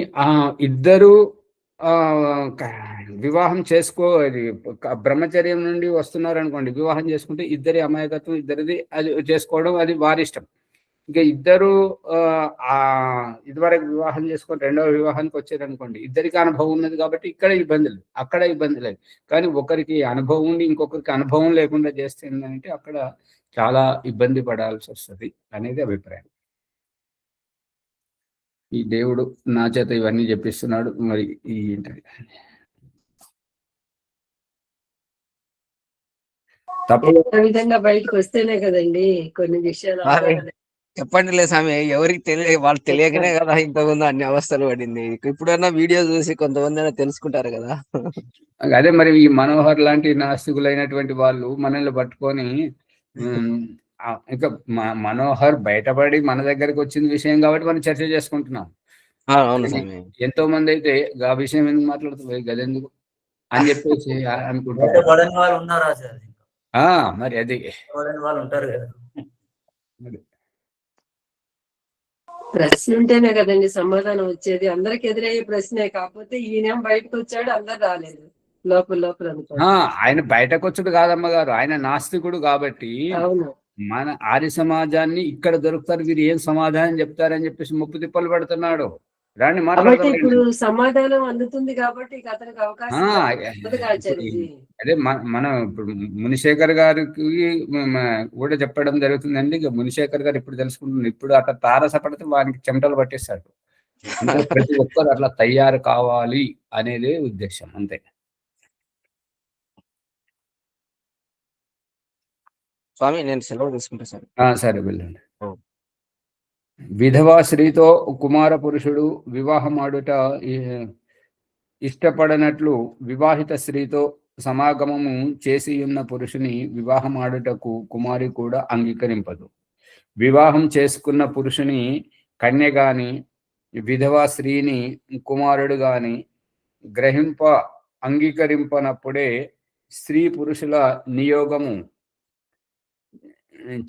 ఇద్దరు వివాహం అది బ్రహ్మచర్యం నుండి వస్తున్నారు అనుకోండి, వివాహం చేసుకుంటే ఇద్దరి అమాయకత్వం ఇద్దరిది, అది చేసుకోవడం అది వారి ఇష్టం. ఇంకా ఇద్దరు ఇదివరకు వివాహం చేసుకొని రెండవ వివాహానికి వచ్చారనుకోండి, ఇద్దరికి అనుభవం ఉన్నది కాబట్టి ఇక్కడ ఇబ్బందులు, అక్కడ ఇబ్బంది లేదు. కానీ ఒకరికి అనుభవం ఉండి ఇంకొకరికి అనుభవం లేకుండా చేస్తే ఏంటంటే అక్కడ చాలా ఇబ్బంది పడాల్సి వస్తుంది అనేది అభిప్రాయం. ఈ దేవుడు నా చేత ఇవన్నీ చెప్పిస్తున్నాడు. మరి ఈ విధంగా బయటకు వస్తేనే కదండి కొన్ని విషయాలు. చెప్పండిలే స్వామి, ఎవరికి వాళ్ళు తెలియకనే కదా ఇంతకుముందు అన్ని అవస్థలు పడింది. ఇప్పుడన్నా వీడియో చూసి కొంతమంది అయినా తెలుసుకుంటారు కదా. అదే మరి ఈ మనోహర్ లాంటి నాస్తికులైనటువంటి వాళ్ళు మనల్ని పట్టుకొని ఇంకా మనోహర్ బయటపడి మన దగ్గరకు వచ్చిన విషయం కాబట్టి మనం చర్చ చేసుకుంటున్నాం. ఎంతో మంది అయితే ఆ విషయం ఎందుకు మాట్లాడుతుంది, గదెందుకు అని చెప్పేసి బయట అనుకుంటారు. పడని వాళ్ళు ఉన్నారు ఆచార్య. మరి అది పడని వాళ్ళు ఉంటారు కదా. ప్రశ్న ఉంటేనే కదండి సమాధానం వచ్చేది. అందరికి ఎదురయ్యే ప్రశ్నే, కాకపోతే ఈయనేం బయటకు వచ్చాడు, అందరు రాలేదు. లోపల లోపల అనుకోండి. ఆయన బయటకు వచ్చుడు కాదమ్మ గారు, ఆయన నాస్తికుడు కాబట్టి అవును. మన ఆర్య సమాజాన్ని ఇక్కడ దొరుకుతారు, వీరు ఏం సమాధానం చెప్తారని చెప్పేసి ముప్పు తిప్పలు పెడుతున్నాడు. రాండి కాబట్టి మాట్లాడదాం. ఇప్పుడు సమాధానం అందుతుంది కాబట్టి ఇక అతనికి అవకాశం ఇప్పుడు ఆచార్యజీ. అదే మనం ఇప్పుడు మునిశేఖర్ గారికి కూడా చెప్పడం జరుగుతుందండి. ఇక మునిశేఖర్ గారు ఇప్పుడు తెలుసుకుంటున్నారు. ఇప్పుడు అట్లా తారసపడితే వానికి చెమటలు పట్టేస్తాడు. అంటే ప్రతి ఒక్కరు అట్లా తయారు కావాలి అనేది ఉద్దేశం, అంతే. స్వామి నేను సెలవు తీసుకుంటా సార్. సరే వెళ్ళండి. విధవా స్త్రీతో కుమార పురుషుడు వివాహమాడుట ఇష్టపడనట్లు వివాహిత స్త్రీతో సమాగమము చేసి ఉన్న పురుషుని వివాహమాడుటకు కుమారి కూడా అంగీకరింపదు. వివాహం చేసుకున్న పురుషుని కన్య గాని విధవా స్త్రీని కుమారుడు గాని అంగీకరింపనప్పుడే స్త్రీ పురుషుల నియోగము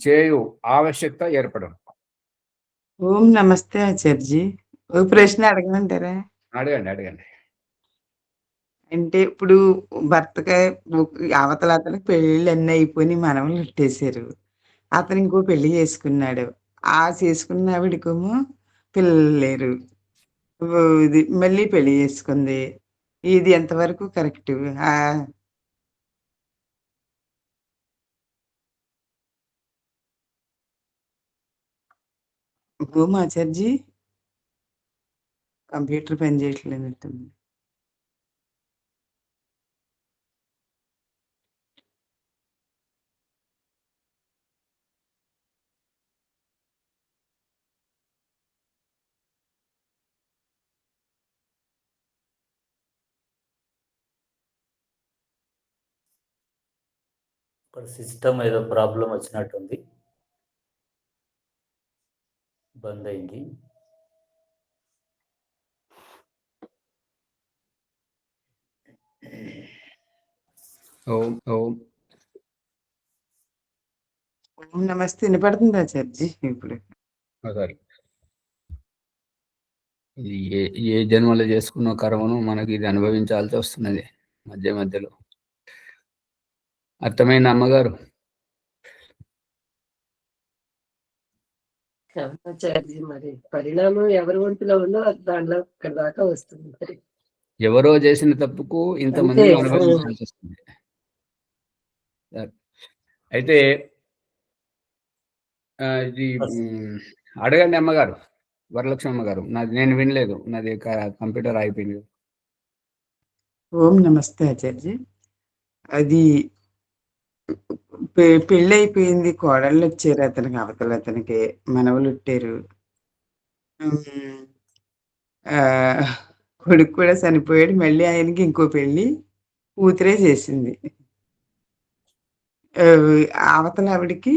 చేయు ఆవశ్యకత ఏర్పడదు. ఓం నమస్తే ఆచార్జీ. ఒక ప్రశ్న అడగమంటారా? అడగండి. అంటే ఇప్పుడు భర్తకి అవతల అతనికి పెళ్ళిళ్ళు అన్నీ అయిపోయి మనవలు పెట్టేశారు. అతను ఇంకో పెళ్లి చేసుకున్నాడు. ఆ చేసుకున్న ఆవిడకేమో పిల్లలు లేరు. ఇది మళ్ళీ పెళ్లి చేసుకుంది. ఇది ఎంతవరకు కరెక్ట్? ఓం ఆచార్జీ, కంప్యూటర్ పని చేయట్లేనట్టుంది. సిస్టమ్ ఏదో ప్రాబ్లం వచ్చినట్టుంది, బంద్ అయింది. ఓం నమస్తే, వినపడుతుంది ఆచార్జీ ఇప్పుడు? ఇది ఏ జన్మలో చేసుకున్న కర్మను మనకి ఇది అనుభవించాల్సి వస్తున్నది మధ్యలో. అర్థమైంది అమ్మగారు? ఆచార్యజీ, మరి పరిణామం ఎవరి వంతులో ఉందో దాంట్లో ఇక్కడ దాకా వస్తుంది. మరి ఎవరో చేసిన తప్పుకు ఇంతమంది అంతే. అనుభవించాల్సి వస్తుంది. అయితే ఇది అడగండి అమ్మగారు, వరలక్ష్మి అమ్మగారు. నేను వినలేదు, నాది కంప్యూటర్ అయిపోయింది. ఓం నమస్తే ఆచార్జీ. అది పెళ్ళి అయిపోయింది, కోడళ్ళు వచ్చారు అతనికి, అవతల అతనికి మనవలు పుట్టారు. కొడుకు కూడా చనిపోయాడు. మళ్ళీ ఆయనకి ఇంకో పెళ్ళి కూతురే చేసింది. అవతల ఆవిడికి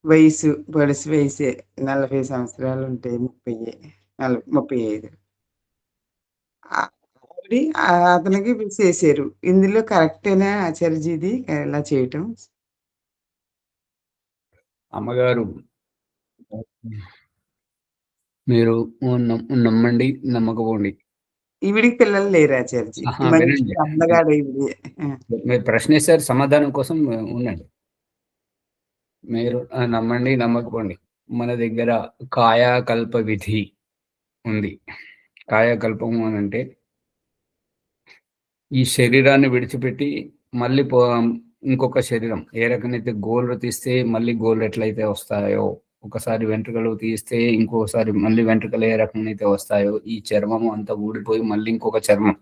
వయసు బడుసు వయసే 40 సంవత్సరాలు ఉంటాయి, 35. ఆవిడ అతనికి చేశారు. ఇందులో కరెక్టేనా ఆచార్జీ ఇది ఇలా చేయటం? అమ్మగారు, మీరు నమ్మండి, నమ్మకపోండి. ఈవిడికి పిల్లలు లేరు ఆచార్జీ. మంచి అందగాడు ఈవిడి. మీరు ప్రశ్న వేశారు, సమాధానం కోసం ఉండండి. మీరు నమ్మండి, నమ్మకపోండి. మన దగ్గర కాయాకల్ప విధి ఉంది. కాయకల్పము అని అంటే ఈ శరీరాన్ని విడిచిపెట్టి మళ్ళీ ఇంకొక శరీరం, ఏ రకమైతే గోళ్ళు తీస్తే మళ్ళీ గోళ్ళు ఎట్లయితే వస్తాయో, ఒకసారి వెంట్రుకలు తీస్తే ఇంకొకసారి మళ్ళీ వెంట్రుకలు ఏ రకమైతే వస్తాయో, ఈ చర్మము అంతా ఊడిపోయి మళ్ళీ ఇంకొక చర్మం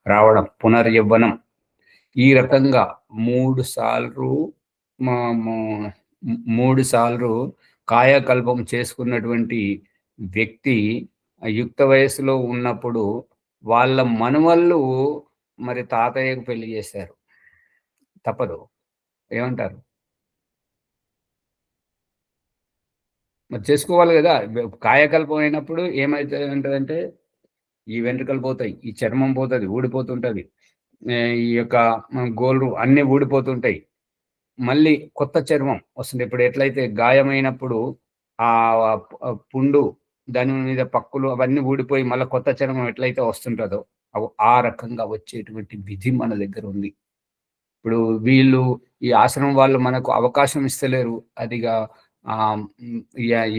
రావడం, పునర్యవ్వనం. ఈ రకంగా 3 సార్లు కాయకల్పం చేసుకున్నటువంటి వ్యక్తి యుక్త వయసులో ఉన్నప్పుడు వాళ్ళ మనవళ్ళు మరి తాతయ్యకు పెళ్లి చేశారు. తప్పదు. ఏమంటారు? మరి చేసుకోవాలి కదా. కాయకల్పం అయినప్పుడు ఏమైతే ఉంటుందంటే ఈ వెంట్రుకలు పోతాయి, ఈ చర్మం పోతుంది, ఊడిపోతుంటుంది. ఈ యొక్క గోళ్ళు అన్ని ఊడిపోతుంటాయి. మళ్ళీ కొత్త చర్మం వస్తుంది. ఇప్పుడు ఎట్లయితే గాయమైనప్పుడు ఆ పుండు దాని మీద పక్కులు అవన్నీ ఊడిపోయి మళ్ళీ కొత్త చర్మం ఎట్లయితే వస్తుంటుందో ఆ రకంగా వచ్చేటువంటి విధి మన దగ్గర ఉంది. ఇప్పుడు వీళ్ళు ఈ ఆశ్రమం వాళ్ళు మనకు అవకాశం ఇస్తలేరు. అదిగా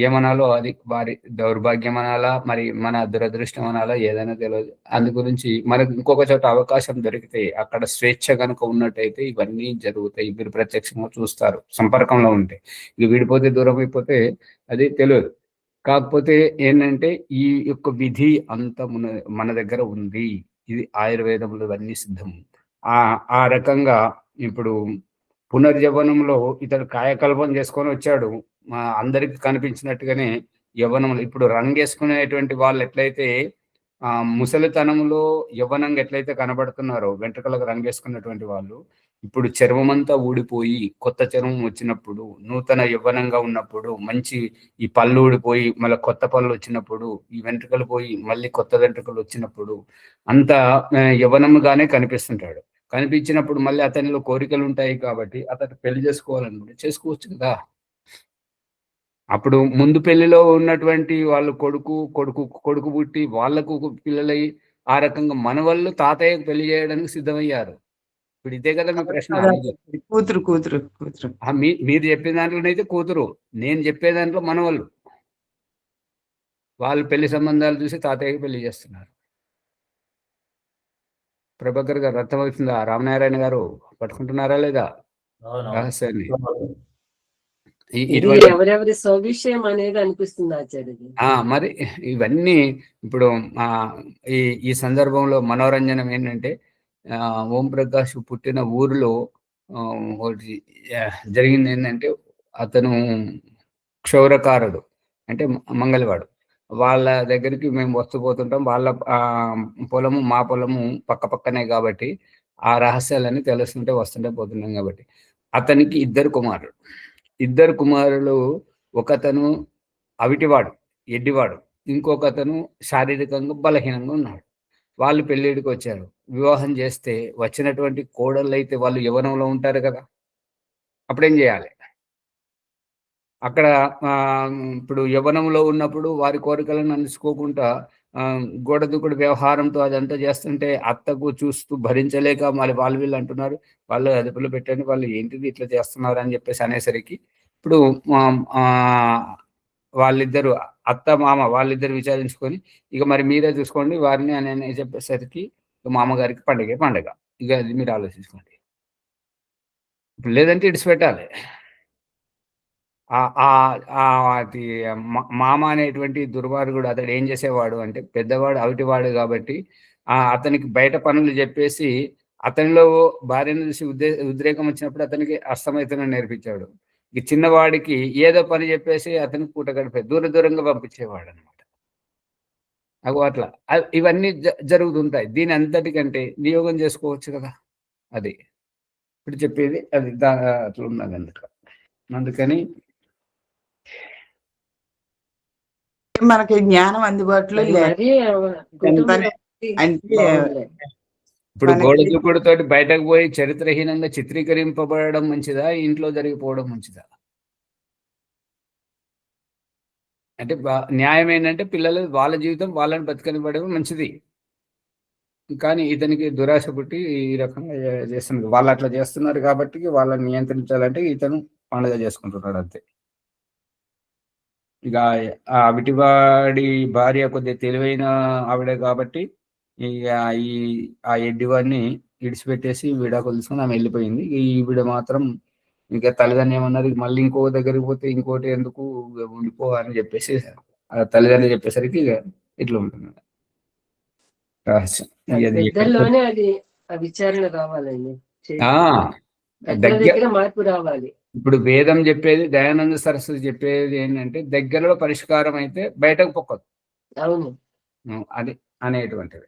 ఏమనాలో అది వారి దౌర్భాగ్యం అనాలా, మరి మన దురదృష్టం అనాలా, ఏదైనా తెలియదు. అందు గురించి మనకు ఇంకొక చోట అవకాశం దొరికితే అక్కడ స్వేచ్ఛ కనుక ఉన్నట్టయితే ఇవన్నీ జరుగుతాయి. మీరు ప్రత్యక్షంగా చూస్తారు సంపర్కంలో ఉంటే. ఇక విడిపోతే దూరం అయిపోతే అది తెలియదు. కాకపోతే ఏంటంటే ఈ యొక్క విధి అంత మన దగ్గర ఉంది. ఇది ఆయుర్వేదంలో ఇవన్నీ సిద్ధం. ఆ రకంగా ఇప్పుడు పునర్యవ్వనంలో ఇతడు కాయకల్పం చేసుకొని వచ్చాడు. అందరికి కనిపించినట్టుగానే యవ్వనంలో ఇప్పుడు రంగేసుకునేటువంటి వాళ్ళు ఎట్లయితే ముసలితనంలో యవ్వనంగా ఎట్లయితే కనబడుతున్నారో వెంట్రుకలకు రంగేసుకున్నటువంటి వాళ్ళు, ఇప్పుడు చర్మం అంతా ఊడిపోయి కొత్త చర్మం వచ్చినప్పుడు, నూతన యవ్వనంగా ఉన్నప్పుడు, మంచి ఈ పళ్ళు ఊడిపోయి మళ్ళీ కొత్త పళ్ళు వచ్చినప్పుడు, ఈ వెంట్రుకలు పోయి మళ్ళీ కొత్త వెంట్రుకలు వచ్చినప్పుడు అంత యవ్వనముగానే కనిపిస్తుంటాడు. కనిపించినప్పుడు మళ్ళీ అతనిలో కోరికలు ఉంటాయి కాబట్టి అతను పెళ్లి చేసుకోవాలనుకుంటే చేసుకోవచ్చు కదా. అప్పుడు ముందు పెళ్లిలో ఉన్నటువంటి వాళ్ళు కొడుకు పుట్టి వాళ్లకు పిల్లలై ఆ రకంగా మన వాళ్ళు తాతయ్యకు పెళ్లి చేయడానికి సిద్ధమయ్యారు. ఇప్పుడు ఇదే కదా మీ ప్రశ్న. కూతురు మీరు చెప్పే దాంట్లోనైతే కూతురు, నేను చెప్పే దాంట్లో మనవాళ్ళు. వాళ్ళు పెళ్లి సంబంధాలు చూసి తాతయ్యకి పెళ్లి చేస్తున్నారు. ప్రభాకర్ గారు అర్థమవుతుందా? రామనారాయణ గారు పట్టుకుంటున్నారా లేదా రహస్యాన్ని? ఎవరెవరి సౌవిషయం అనేది అనిపిస్తుంది ఆచార్యజీ. మరి ఇవన్నీ ఇప్పుడు ఈ సందర్భంలో మనోరంజనం ఏంటంటే ఓం ప్రకాష్ పుట్టిన ఊరిలో ఒకటి జరిగింది ఏంటంటే, అతను క్షౌరకారుడు అంటే మంగళవాడు. వాళ్ళ దగ్గరికి మేము వస్తుపోతుంటాం. వాళ్ళ పొలము మా పొలము పక్క పక్కనే కాబట్టి ఆ రహస్యాలన్నీ తెలుస్తుంటే వస్తుంటే పోతున్నాం కాబట్టి అతనికి ఇద్దరు కుమారులు ఒకతను అవిటివాడు, ఎడ్డివాడు, ఇంకొకతను శారీరకంగా బలహీనంగా ఉన్నాడు. వాళ్ళు పెళ్ళిడికి వచ్చారు. వివాహం చేస్తే వచ్చినటువంటి కోడళ్ళు అయితే వాళ్ళు యవ్వనంలో ఉంటారు కదా, అప్పుడేం చేయాలి? అక్కడ ఇప్పుడు యవ్వనంలో ఉన్నప్పుడు వారి కోరికలను అందుకోకుండా గోడ దూకుడు వ్యవహారంతో అదంతా చేస్తుంటే అత్తకు చూస్తూ భరించలేక మళ్ళీ వీళ్ళు అంటున్నారు, వాళ్ళు అదుపులో పెట్టండి, వాళ్ళు ఏంటిది ఇట్లా చేస్తున్నారు అని చెప్పేసి అనేసరికి ఇప్పుడు వాళ్ళిద్దరు అత్త మామ వాళ్ళిద్దరు విచారించుకొని ఇక మరి మీరే చూసుకోండి వారిని అని చెప్పేసరికి మామగారికి పండగ. ఇక అది మీరు ఆలోచించుకోండి. లేదంటే ఇడిచిపెట్టాలి. అది మామ అనేటువంటి దుర్మార్గుడు అతడు ఏం చేసేవాడు అంటే, పెద్దవాడు అవిటివాడు కాబట్టి అతనికి బయట పనులు చెప్పేసి అతనిలో భార్యను చూసి ఉద్రేకం వచ్చినప్పుడు అతనికి అస్తమైతనం నేర్పించాడు. ఈ చిన్నవాడికి ఏదో పని చెప్పేసి అతనికి పూట గడిపే దూరంగా పంపించేవాడు అనమాట. అట్లా ఇవన్నీ జరుగుతుంటాయి. దీని అంతటికంటే నియోగం చేసుకోవచ్చు కదా. అది ఇప్పుడు చెప్పేది అది అట్లా ఉన్నది. అందుకని మనకి జ్ఞానం అందుబాటులో లేదు. అంటే ఇప్పుడు గోడ దూకుడుతో బయటకు పోయి చరిత్రహీనంగా చిత్రీకరింపబడడం మంచిదా, ఇంట్లో జరిగిపోవడం మంచిదా? అంటే న్యాయం ఏంటంటే పిల్లలు వాళ్ళ జీవితం వాళ్ళని బతకనివ్వడం మంచిది. కానీ ఇతనికి దురాశ పుట్టి ఈ రకంగా చేస్తున్నారు. వాళ్ళు అట్లా చేస్తున్నారు కాబట్టి వాళ్ళని నియంత్రించాలంటే ఇతను పండుగ చేసుకుంటున్నాడు అంతే. ఇక ఆ విటివాడి భార్య కొద్దిగా తెలివైన ఆవిడ కాబట్టి ఇక ఆ ఎడ్డివాడిని ఇడిచిపెట్టేసి విడాకులు తీసుకుని ఆమె వెళ్ళిపోయింది. ఈవిడ మాత్రం ఇంకా తల్లిదండ్రులు ఏమన్నారు, మళ్ళీ ఇంకో దగ్గరికి పోతే ఇంకోటి ఎందుకు ఉండిపో అని చెప్పేసి ఆ తల్లిదండ్రులు చెప్పేసరికి ఇక ఇట్లా ఉంటుంది రహస్యం. పెద్దల్లోనే అది విచారణ రావాలండి, దగ్గర మార్పు రావాలి. ఇప్పుడు వేదం చెప్పేది, దయానంద సరస్వతి చెప్పేది ఏంటంటే దగ్గరలో పరిష్కారం అయితే బయటకు పొక్కదు. అవును, అది అనేటువంటిది.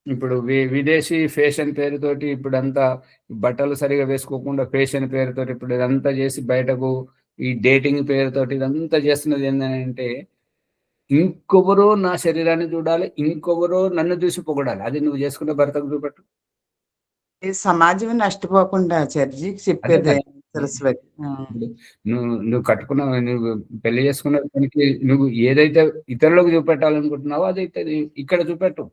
ఇప్పుడు విదేశీ ఫ్యాషన్ పేరుతోటి ఇప్పుడంతా బట్టలు సరిగా వేసుకోకుండా ఫ్యాషన్ పేరుతోటి ఇప్పుడు ఇదంతా చేసి బయటకు ఈ డేటింగ్ పేరుతోటి ఇదంతా చేస్తున్నది ఏంటంటే ఇంకొవరో నా శరీరాన్ని చూడాలి, ఇంకొవరో నన్ను చూసి పొగడాలి. అది నువ్వు చేసుకున్న భర్తకు చూపెట్టు. ఈ సమాజం నష్టపోకుండా ఆచార్యజీకి చెప్పేది అదే సరస్వతి. ఇప్పుడు నువ్వు కట్టుకున్న, నువ్వు పెళ్లి చేసుకున్న దానికి నువ్వు ఏదైతే ఇతరులకు చూపెట్టాలనుకుంటున్నావో అదైతే ఇక్కడ చూపెట్టు.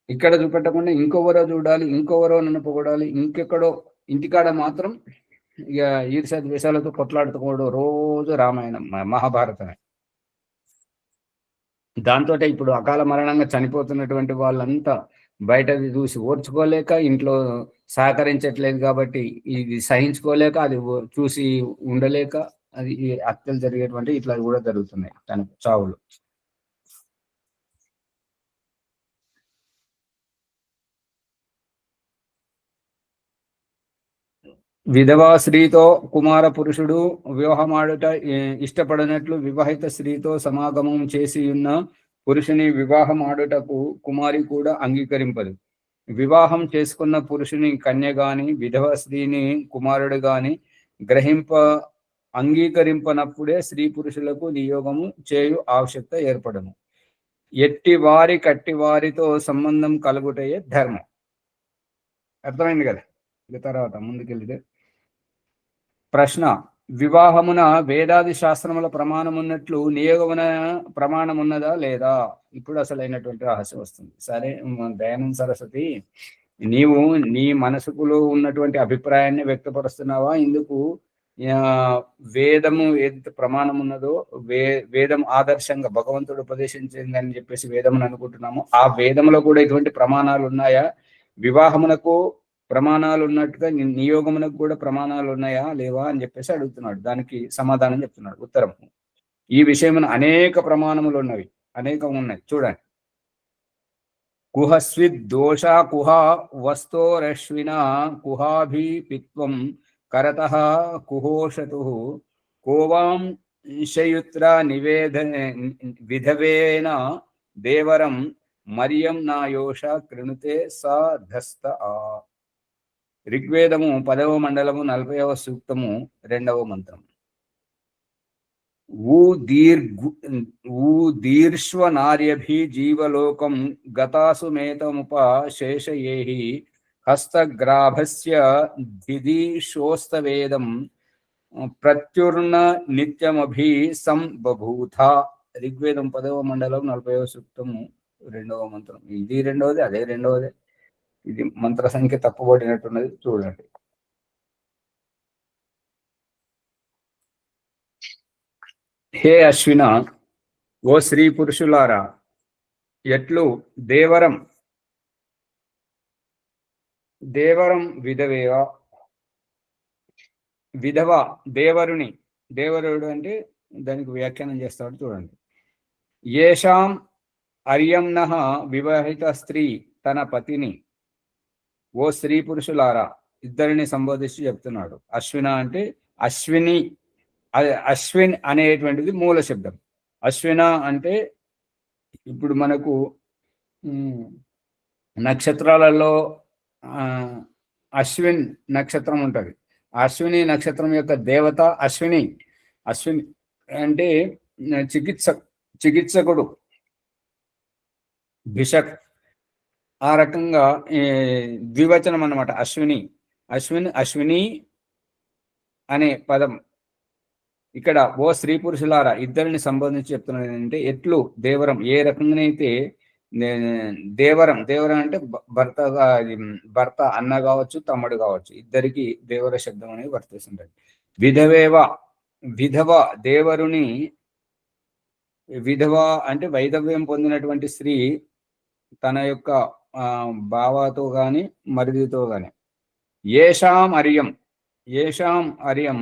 ఇక్కడ చూపెట్టకుండా ఇంకొవరో చూడాలి, ఇంకొవరో నన్ను పొగడాలి, ఇంకెక్కడో ఇంటికాడ మాత్రం ఇక ఈర్ష్య ద్వేషాలతో కొట్లాడుకోవడం రోజు రామాయణం మహాభారతమే. దాంతో ఇప్పుడు అకాల మరణంగా చనిపోతున్నటువంటి వాళ్ళంతా బయటది చూసి ఓర్చుకోలేక, ఇంట్లో సహకరించట్లేదు కాబట్టి ఇది సహించుకోలేక, అది చూసి ఉండలేక, అది ఈ హత్యలు జరిగేటువంటి ఇట్లా కూడా జరుగుతున్నాయి తన చావులు. విధవా స్త్రీతో కుమార పురుషుడు వివాహమాడుట ఇష్టపడినట్లు వివాహిత స్త్రీతో సమాగమం చేసి ఉన్న పురుషుని వివాహమాడుటకు కుమారి కూడా అంగీకరింపదు. వివాహం చేసుకున్న పురుషుని కన్య గాని విధవ స్త్రీని కుమారుడు గాని అంగీకరింపనప్పుడే స్త్రీ పురుషులకు నియోగము చేయు ఆవశ్యకత ఏర్పడను. ఎట్టి వారి కట్టి వారితో సంబంధం కలుగుటయే ధర్మం. అర్థమైంది కదా? ఇక తర్వాత ముందుకెళ్తే ప్రశ్న: వివాహమున వేదాది శాస్త్రముల ప్రమాణం ఉన్నట్లు నియోగమున ప్రమాణం ఉన్నదా లేదా? ఇప్పుడు అసలైనటువంటి రహస్యం వస్తుంది. సరే దయానంద సరస్వతి, నీవు నీ మనసుకులో ఉన్నటువంటి అభిప్రాయాన్ని వ్యక్తపరుస్తున్నావా? ఇందుకు వేదము ఏదైతే ప్రమాణం ఉన్నదో, వేదం ఆదర్శంగా భగవంతుడు ఉపదేశించిందని చెప్పేసి వేదమును అనుకుంటున్నాము. ఆ వేదములో కూడా ఇటువంటి ప్రమాణాలు ఉన్నాయా? వివాహమునకు ప్రమాణాలు ఉన్నట్టుగా నియోగమునకు కూడా ప్రమాణాలు ఉన్నాయా లేవా అని చెప్పేసి అడుగుతున్నాడు. దానికి సమాధానం చెప్తున్నాడు. ఉత్తరం: ఈ విషయమున అనేక ప్రమాణములు ఉన్నవి, అనేకం ఉన్నాయి. చూడండి. కుహస్విద్ దోష కుహ వస్తోరశ్విన కుహాభిపిత్వం కరతః కుహోషతు కోవాం శయుత్ర విధవేన దేవరం మరియం నాయోష కృణుతే సా ధస్త. ఋగ్వేదము 10వ మండలము 40వ సూక్తము 2వ మంత్రం. ఊదీర్ష్వనార్యభి జీవలోకం గతాసు మేతముపశేషయేహి హస్తగ్రాభస్య దిదిశోస్తవేదం ప్రత్యుర్న నిత్యమభి సంబభూత. ఋగ్వేదం 10వ మండలం 40వ సూక్తము 2వ మంత్రం. ఇది రెండవది, అదే రెండవది. ఇది మంత్ర సంఖ్య తప్పుబడినట్టున్నది. చూడండి. హే అశ్విన, ఓ స్త్రీ పురుషులారా, ఎట్లు దేవరం విధవేవా, విధవ దేవరుని, దేవరుడు అంటే దానికి వ్యాఖ్యానం చేస్తాడు. చూడండి. ఏషాం అర్యంనః వివాహిత స్త్రీ తన పతిని, ఓ స్త్రీ పురుషులారా, ఇద్దరిని సంబోధిస్తూ చెప్తున్నాడు. అశ్విన అంటే అశ్విని, అశ్విన్ అనేటువంటిది మూల శబ్దం. అశ్విన అంటే ఇప్పుడు మనకు నక్షత్రాలలో అశ్విన్ నక్షత్రం ఉంటుంది. అశ్విని నక్షత్రం యొక్క దేవత అశ్విని. అశ్విని అంటే చికిత్సకుడు, భిషక్. ఆ రకంగా ద్వివచనం అన్నమాట అశ్విని. అశ్విని అనే పదం ఇక్కడ ఓ స్త్రీ పురుషులారా ఇద్దరిని సంబోధించి చెప్తున్నది ఏంటంటే, ఎట్లు దేవరం, ఏ రకంగానైతే దేవరం అంటే భర్త అన్న కావచ్చు, తమ్ముడు కావచ్చు, ఇద్దరికి దేవర శబ్దం అనేది వర్తిస్తుంటది. విధవ దేవరుని, విధవ అంటే వైధవ్యం పొందినటువంటి స్త్రీ తన యొక్క బావతో గాని మరిదితో గాని. ఏషాం అర్యం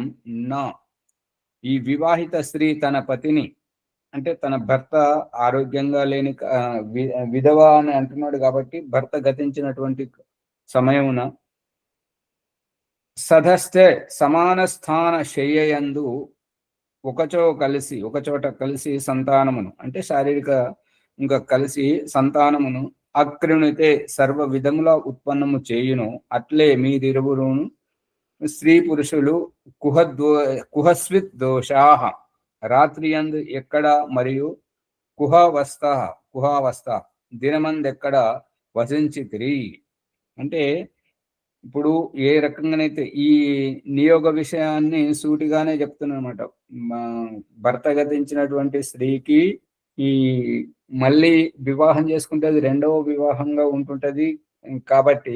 నా, ఈ వివాహిత స్త్రీ తన పతిని అంటే తన భర్త ఆరోగ్యంగా లేని విధవ అని అంటున్నాడు కాబట్టి భర్త గతించినటువంటి సమయమున సధస్తే సమాన స్థాన శయ్యయందు ఒకచోట కలిసి సంతానమును అంటే శారీరక ఇంకా కలిసి సంతానమును అక్రిణితే సర్వ విధముల ఉత్పన్నము చేయును. అట్లే మీరిరువురును స్త్రీ పురుషులు కుహస్విత్ దోషాహ రాత్రి యందు ఎక్కడ మరియు కుహావస్థ దినమందెక్కడ వసించితిరి అంటే ఇప్పుడు ఏ రకంగానైతే ఈ నియోగ విషయాన్ని సూటిగానే చెప్తున్నా అనమాట. భర్త గతించినటువంటి స్త్రీకి ఈ మళ్ళీ వివాహం చేసుకుంటే అది రెండవ వివాహంగా ఉంటుంటది కాబట్టి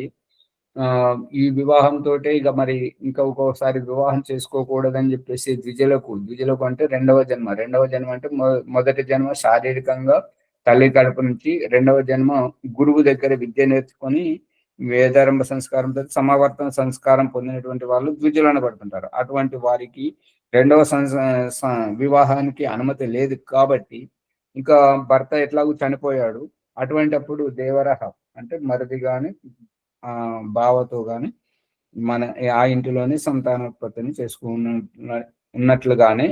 ఈ వివాహంతో ఇక మరి ఇంకా ఒక్కోసారి వివాహం చేసుకోకూడదని చెప్పేసి ద్విజలకు అంటే రెండవ జన్మ అంటే మొదటి జన్మ శారీరకంగా తల్లి కడుపు నుంచి, రెండవ జన్మ గురువు దగ్గర విద్య నేర్చుకొని వేదారంభ సంస్కారంతో సమావర్తన సంస్కారం పొందినటువంటి వాళ్ళు ద్విజులు అనబడుతుంటారు. అటువంటి వారికి రెండవ వివాహానికి అనుమతి లేదు కాబట్టి ఇంకా భర్త ఎట్లాగూ చనిపోయాడు, అటువంటి అప్పుడు దేవరహ అంటే మరిది గాని బావతో గాని మన ఆ ఇంటిలోనే సంతానోత్పత్తిని ఉన్నట్లుగానే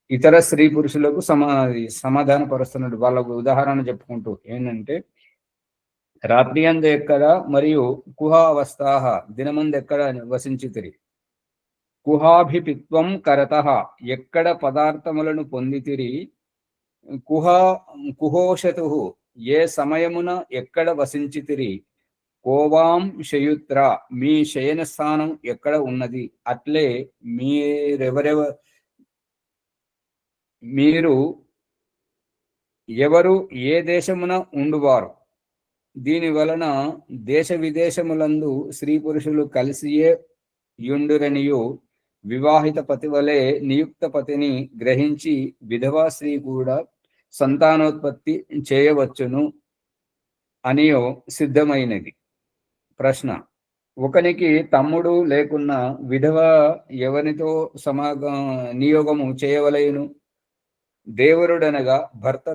ఇతర స్త్రీ పురుషులకు సమాధాన పరుస్తున్నాడు. వాళ్ళకు ఉదాహరణ చెప్పుకుంటూ ఏంటంటే రాత్రి అందు ఎక్కడ మరియు కుహావస్థాహ దినమందు ఎక్కడ వసించితిరి, కుహాభిపిత్వం కరత ఎక్కడ పదార్థములను పొందితిరి, కుహోషతు ఏ సమయమున ఎక్కడ వసించితిరి, కోవాం శయుత్ర మీ శయన స్థానం ఎక్కడ ఉన్నది, అట్లే మీరు ఎవరు ఏ దేశమున ఉండువారు. దీని వలన దేశ విదేశములందు స్త్రీ పురుషులు కలిసియే యుండురనియు వివాహిత పతి వలె నియుక్త పతిని గ్రహించి విధవా స్త్రీ కూడా సంతానోత్పత్తి చేయవచ్చును అనియో సిద్ధమైనది. ప్రశ్న: ఒకనికి తమ్ముడు లేకున్నా విధవ ఎవరితో నియోగము చేయవలెను? దేవరుడనగా భర్త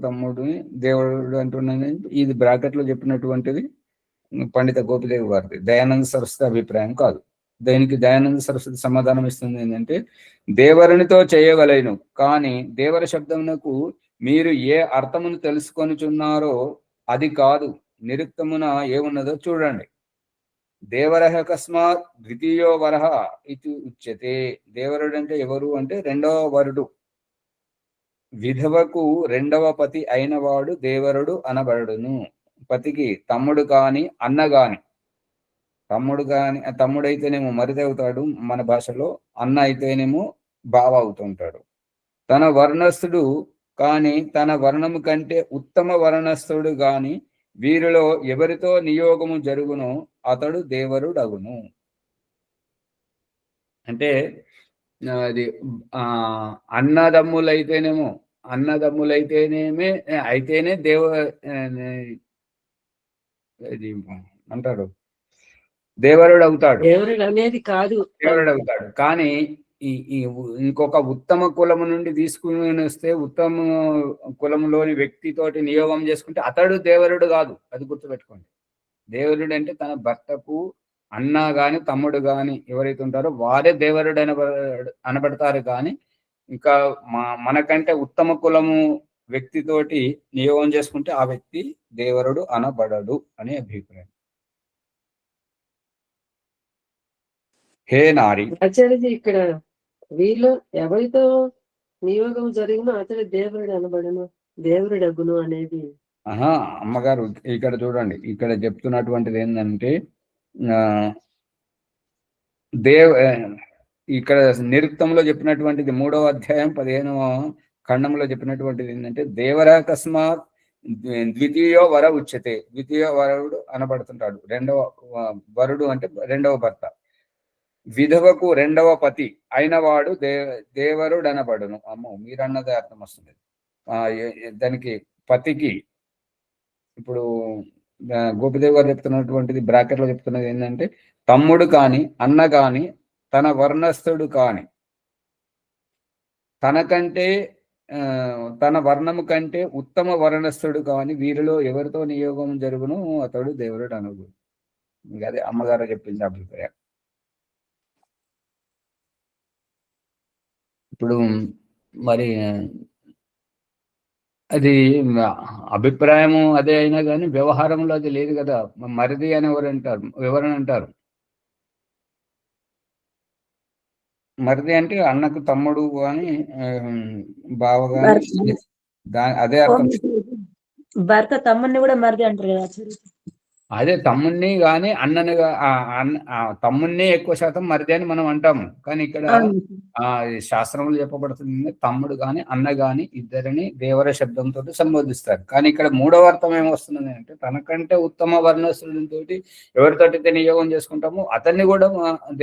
తమ్ముడిని దేవుడు అంటున్నాను. ఇది బ్రాకెట్లో చెప్పినటువంటిది పండిత గోపిదేవి వారిది, దయానంద సరస్వతి అభిప్రాయం కాదు. దానికి దయానంద సరస్వతి సమాధానం ఇస్తుంది ఏంటంటే దేవరునితో చేయవలెను, కానీ దేవర శబ్దమునకు మీరు ఏ అర్థమును తెలుసుకొనిచున్నారో అది కాదు. నిరుక్తమున ఏమున్నదో చూడండి. దేవరహ కస్మాత్ ద్వితీయో వరహ ఇది ఉచ్యతే. దేవరుడు అంటే ఎవరు అంటే రెండవ వరుడు. విధవకు రెండవ పతి అయినవాడు దేవరుడు అనబడును. పతికి తమ్ముడు కాని అన్న గాని, తమ్ముడైతేనేమో మరిది అవుతాడు మన భాషలో, అన్న అయితేనేమో బావ అవుతుంటాడు. తన వర్ణస్థుడు కాని తన వర్ణము కంటే ఉత్తమ వర్ణస్థుడు గాని వీరిలో ఎవరితో నియోగము జరుగునో అతడు దేవరుడగును. అంటే అది అయితేనే ఇది అంటారు దేవరుడు అవుతాడు. దేవుడు అనేది కాదు, దేవుడు అవుతాడు. కానీ ఈ ఇంకొక ఉత్తమ కులము నుండి తీసుకుని వస్తే ఉత్తమ కులములోని వ్యక్తితోటి నియోగం చేసుకుంటే అతడు దేవరుడు కాదు. అది గుర్తుపెట్టుకోండి. దేవరుడు అంటే తన భర్తకు అన్న గాని తమ్ముడు గాని ఎవరైతే ఉంటారో వారే దేవరుడు అనబడతారు. కానీ ఇంకా మనకంటే ఉత్తమ కులము వ్యక్తితోటి నియోగం చేసుకుంటే ఆ వ్యక్తి దేవరుడు అనబడడు అనే అభిప్రాయం. హే నారి, ఆచార్యజీ ఇక్కడ వీళ్ళు ఎవరితో నియోగం జరిగినా అతడు దేవుడు అనబడను, దేవుడు అగును అనేది. అమ్మగారు ఇక్కడ చూడండి, ఇక్కడ చెప్తున్నటువంటిది ఏంటంటే ఇక్కడ నిరుక్తంలో చెప్పినటువంటిది 3వ అధ్యాయం 15వ ఖండంలో చెప్పినటువంటిది ఏంటంటే దేవరాకస్మాత్ ద్వితీయో వర ఉచ్యతే. ద్వితీయ వరుడు అనబడుతుంటాడు. రెండవ వరుడు అంటే రెండవ భర్త. విధవకు రెండవ పతి అయినవాడు దేవరుడు అనబడును. అమ్మో, మీరన్నదే అర్థం వస్తుంది దానికి. పతికి ఇప్పుడు గోపిదేవ్ గారు చెప్తున్నటువంటిది బ్రాకెట్ లో చెప్తున్నది ఏంటంటే తమ్ముడు కాని అన్న కాని తన వర్ణస్థుడు కాని తన వర్ణము కంటే ఉత్తమ వర్ణస్థుడు కాని వీరిలో ఎవరితో నియోగం జరుగును అతడు దేవుడు అనగు. అదే అమ్మగారు చెప్పింది అభిప్రాయం. ఇప్పుడు మరి అది అభిప్రాయము అదే అయినా కానీ వ్యవహారంలో అది లేదు కదా. మరిది అని ఎవరని అంటారు? మరిది అంటే అన్నకు తమ్ముడు అని, బావ కానీ, అదే అర్థం. భర్త తమ్ముడిని కూడా మరిది అంటారు కదా ఆచార్య. అదే తమ్ముణ్ణి కానీ అన్నని తమ్ముణ్ణి ఎక్కువ శాతం మరిది అని మనం అంటాము. కానీ ఇక్కడ ఈ శాస్త్రంలో చెప్పబడుతుంది తమ్ముడు కానీ అన్న కానీ ఇద్దరిని దేవర శబ్దంతో సంబోధిస్తారు. కానీ ఇక్కడ మూడవ అర్థం ఏమొస్తున్నది అంటే తనకంటే ఉత్తమ వర్ణస్థుడితో ఎవరితోటి నియోగం చేసుకుంటామో అతన్ని కూడా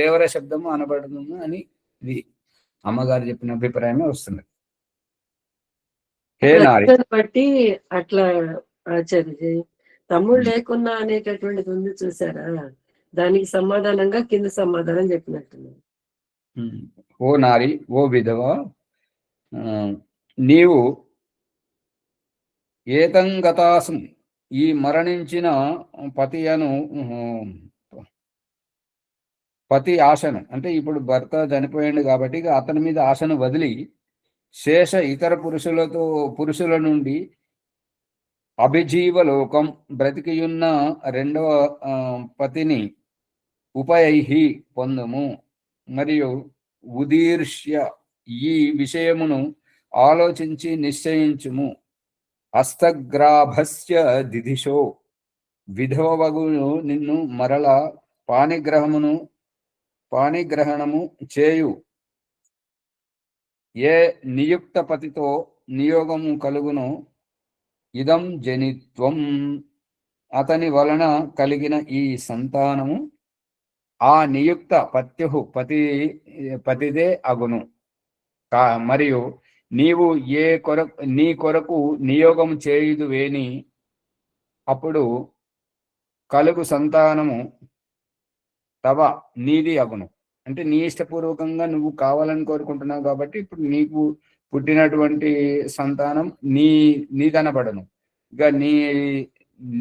దేవర శబ్దము అనబడుతుంది అని ఇది అమ్మగారు చెప్పిన అభిప్రాయమే వస్తుంది. హే నారి, బట్టి అట్లా ఆచార్య తమ్ముడు లేకున్నా అనేటటువంటిది ఉంది చూసారా, దానికి సమాధానంగా కింద సమాధానం చెప్పినట్టున్నారు. ఓ నారి, ఓ విధవ, నీవు ఏతంగతాసం ఈ మరణించిన పతి ఆశను అంటే ఇప్పుడు భర్త చనిపోయాడు కాబట్టి అతని మీద ఆశను వదిలి శేష ఇతర పురుషుల నుండి అభిజీవలోకం బ్రతికియున్న రెండవ పతిని ఉపయైహి పొందము మరియు ఉదీర్ష్య ఈ విషయమును ఆలోచించి నిశ్చయించుము. హస్తగ్రాభస్య దిదిశో విధవవగును నిన్ను మరల పాణిగ్రహణము చేయు ఏ నియుక్త పతితో నియోగము కలుగును ఇదం జనిత్వం అతని వలన కలిగిన ఈ సంతానము ఆ నియుక్త పతిదే అగును. మరియు నీవు నీ కొరకు నియోగం చేయుదువేని అప్పుడు కలుగు సంతానము నీది అగును. అంటే నీ ఇష్టపూర్వకంగా నువ్వు కావాలని కోరుకుంటున్నావు కాబట్టి ఇప్పుడు నీకు పుట్టినటువంటి సంతానం నీదనబడను. ఇక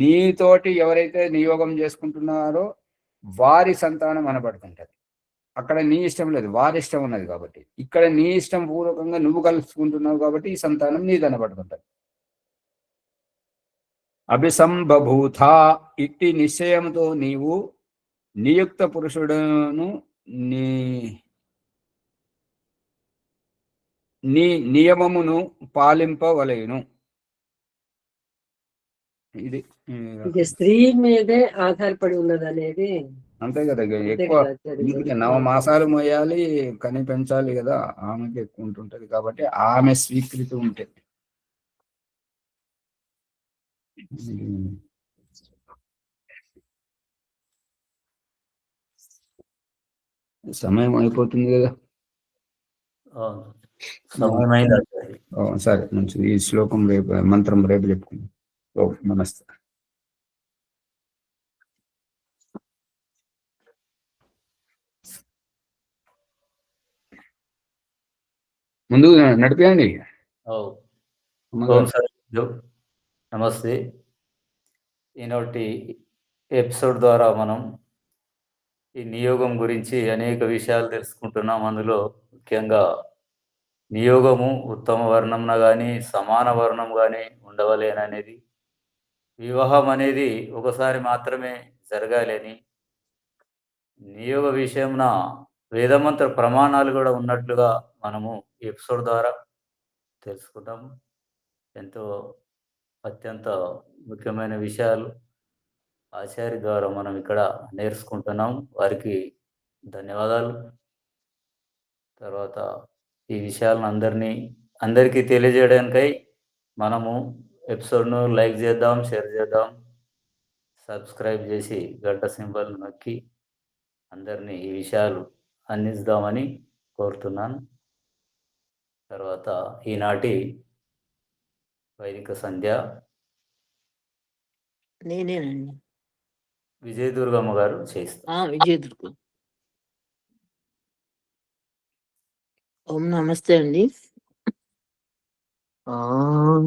నీతోటి ఎవరైతే నియోగం చేసుకుంటున్నారో వారి సంతానం అనబడుతుంటది. అక్కడ నీ ఇష్టం లేదు, వారి ఇష్టం ఉన్నది కాబట్టి. ఇక్కడ నీ ఇష్టం పూర్వకంగా నువ్వు కలుసుకుంటున్నావు కాబట్టి ఈ సంతానం నీదనబడుతుంటది. అభిసంబభూత ఇట్టి నిశ్చయంతో నీవు నియుక్త పురుషుడును నీ నియమమును పాలింపవలెను. ఇది స్త్రీ మీదే ఆధారపడి ఉన్నది అనేది అంతే కదా. ఎక్కువ 9 మాసాలు మోయాలి, కని పెంచాలి కదా, ఆమెకి ఎక్కువ ఉంటుంటది కాబట్టి ఆమె స్వీకృతి ఉంటుంది. సమయం అయిపోతుంది కదా. సరే, మంచిది. ఈ శ్లోకం మంత్రం రేపు చెప్పుకుందాం. నమస్తే. ముందు నడిపేయండి. నమస్తే. ఈనాటి ఎపిసోడ్ ద్వారా మనం ఈ నియోగం గురించి అనేక విషయాలు తెలుసుకుంటున్నాం. అందులో ముఖ్యంగా నియోగము ఉత్తమ వర్ణంన కానీ సమాన వర్ణం కానీ ఉండవలేననేది, వివాహం అనేది ఒకసారి మాత్రమే జరగాలని, నియోగ విషయంన వేదమంత్ర ప్రమాణాలు కూడా ఉన్నట్లుగా మనము ఈ ఎపిసోడ్ ద్వారా తెలుసుకుంటాము. అత్యంత ముఖ్యమైన విషయాలు ఆచార్య ద్వారా మనం ఇక్కడ నేర్చుకుంటున్నాం. వారికి ధన్యవాదాలు. తర్వాత ఈ విషయాలను అందరికీ తెలియజేయడానికై మనము ఎపిసోడ్ను లైక్ చేద్దాం, షేర్ చేద్దాం, సబ్స్క్రైబ్ చేసి గంట సింబల్ నొక్కి అందరినీ ఈ విషయాలు అందించుదామని కోరుతున్నాను. తర్వాత ఈనాటి వైదిక సంధ్య నేనేనండి, విజయదుర్గమ్మ గారు చేస్తారు. విజయదుర్గ. ఓం నమస్తే అండి. ఓం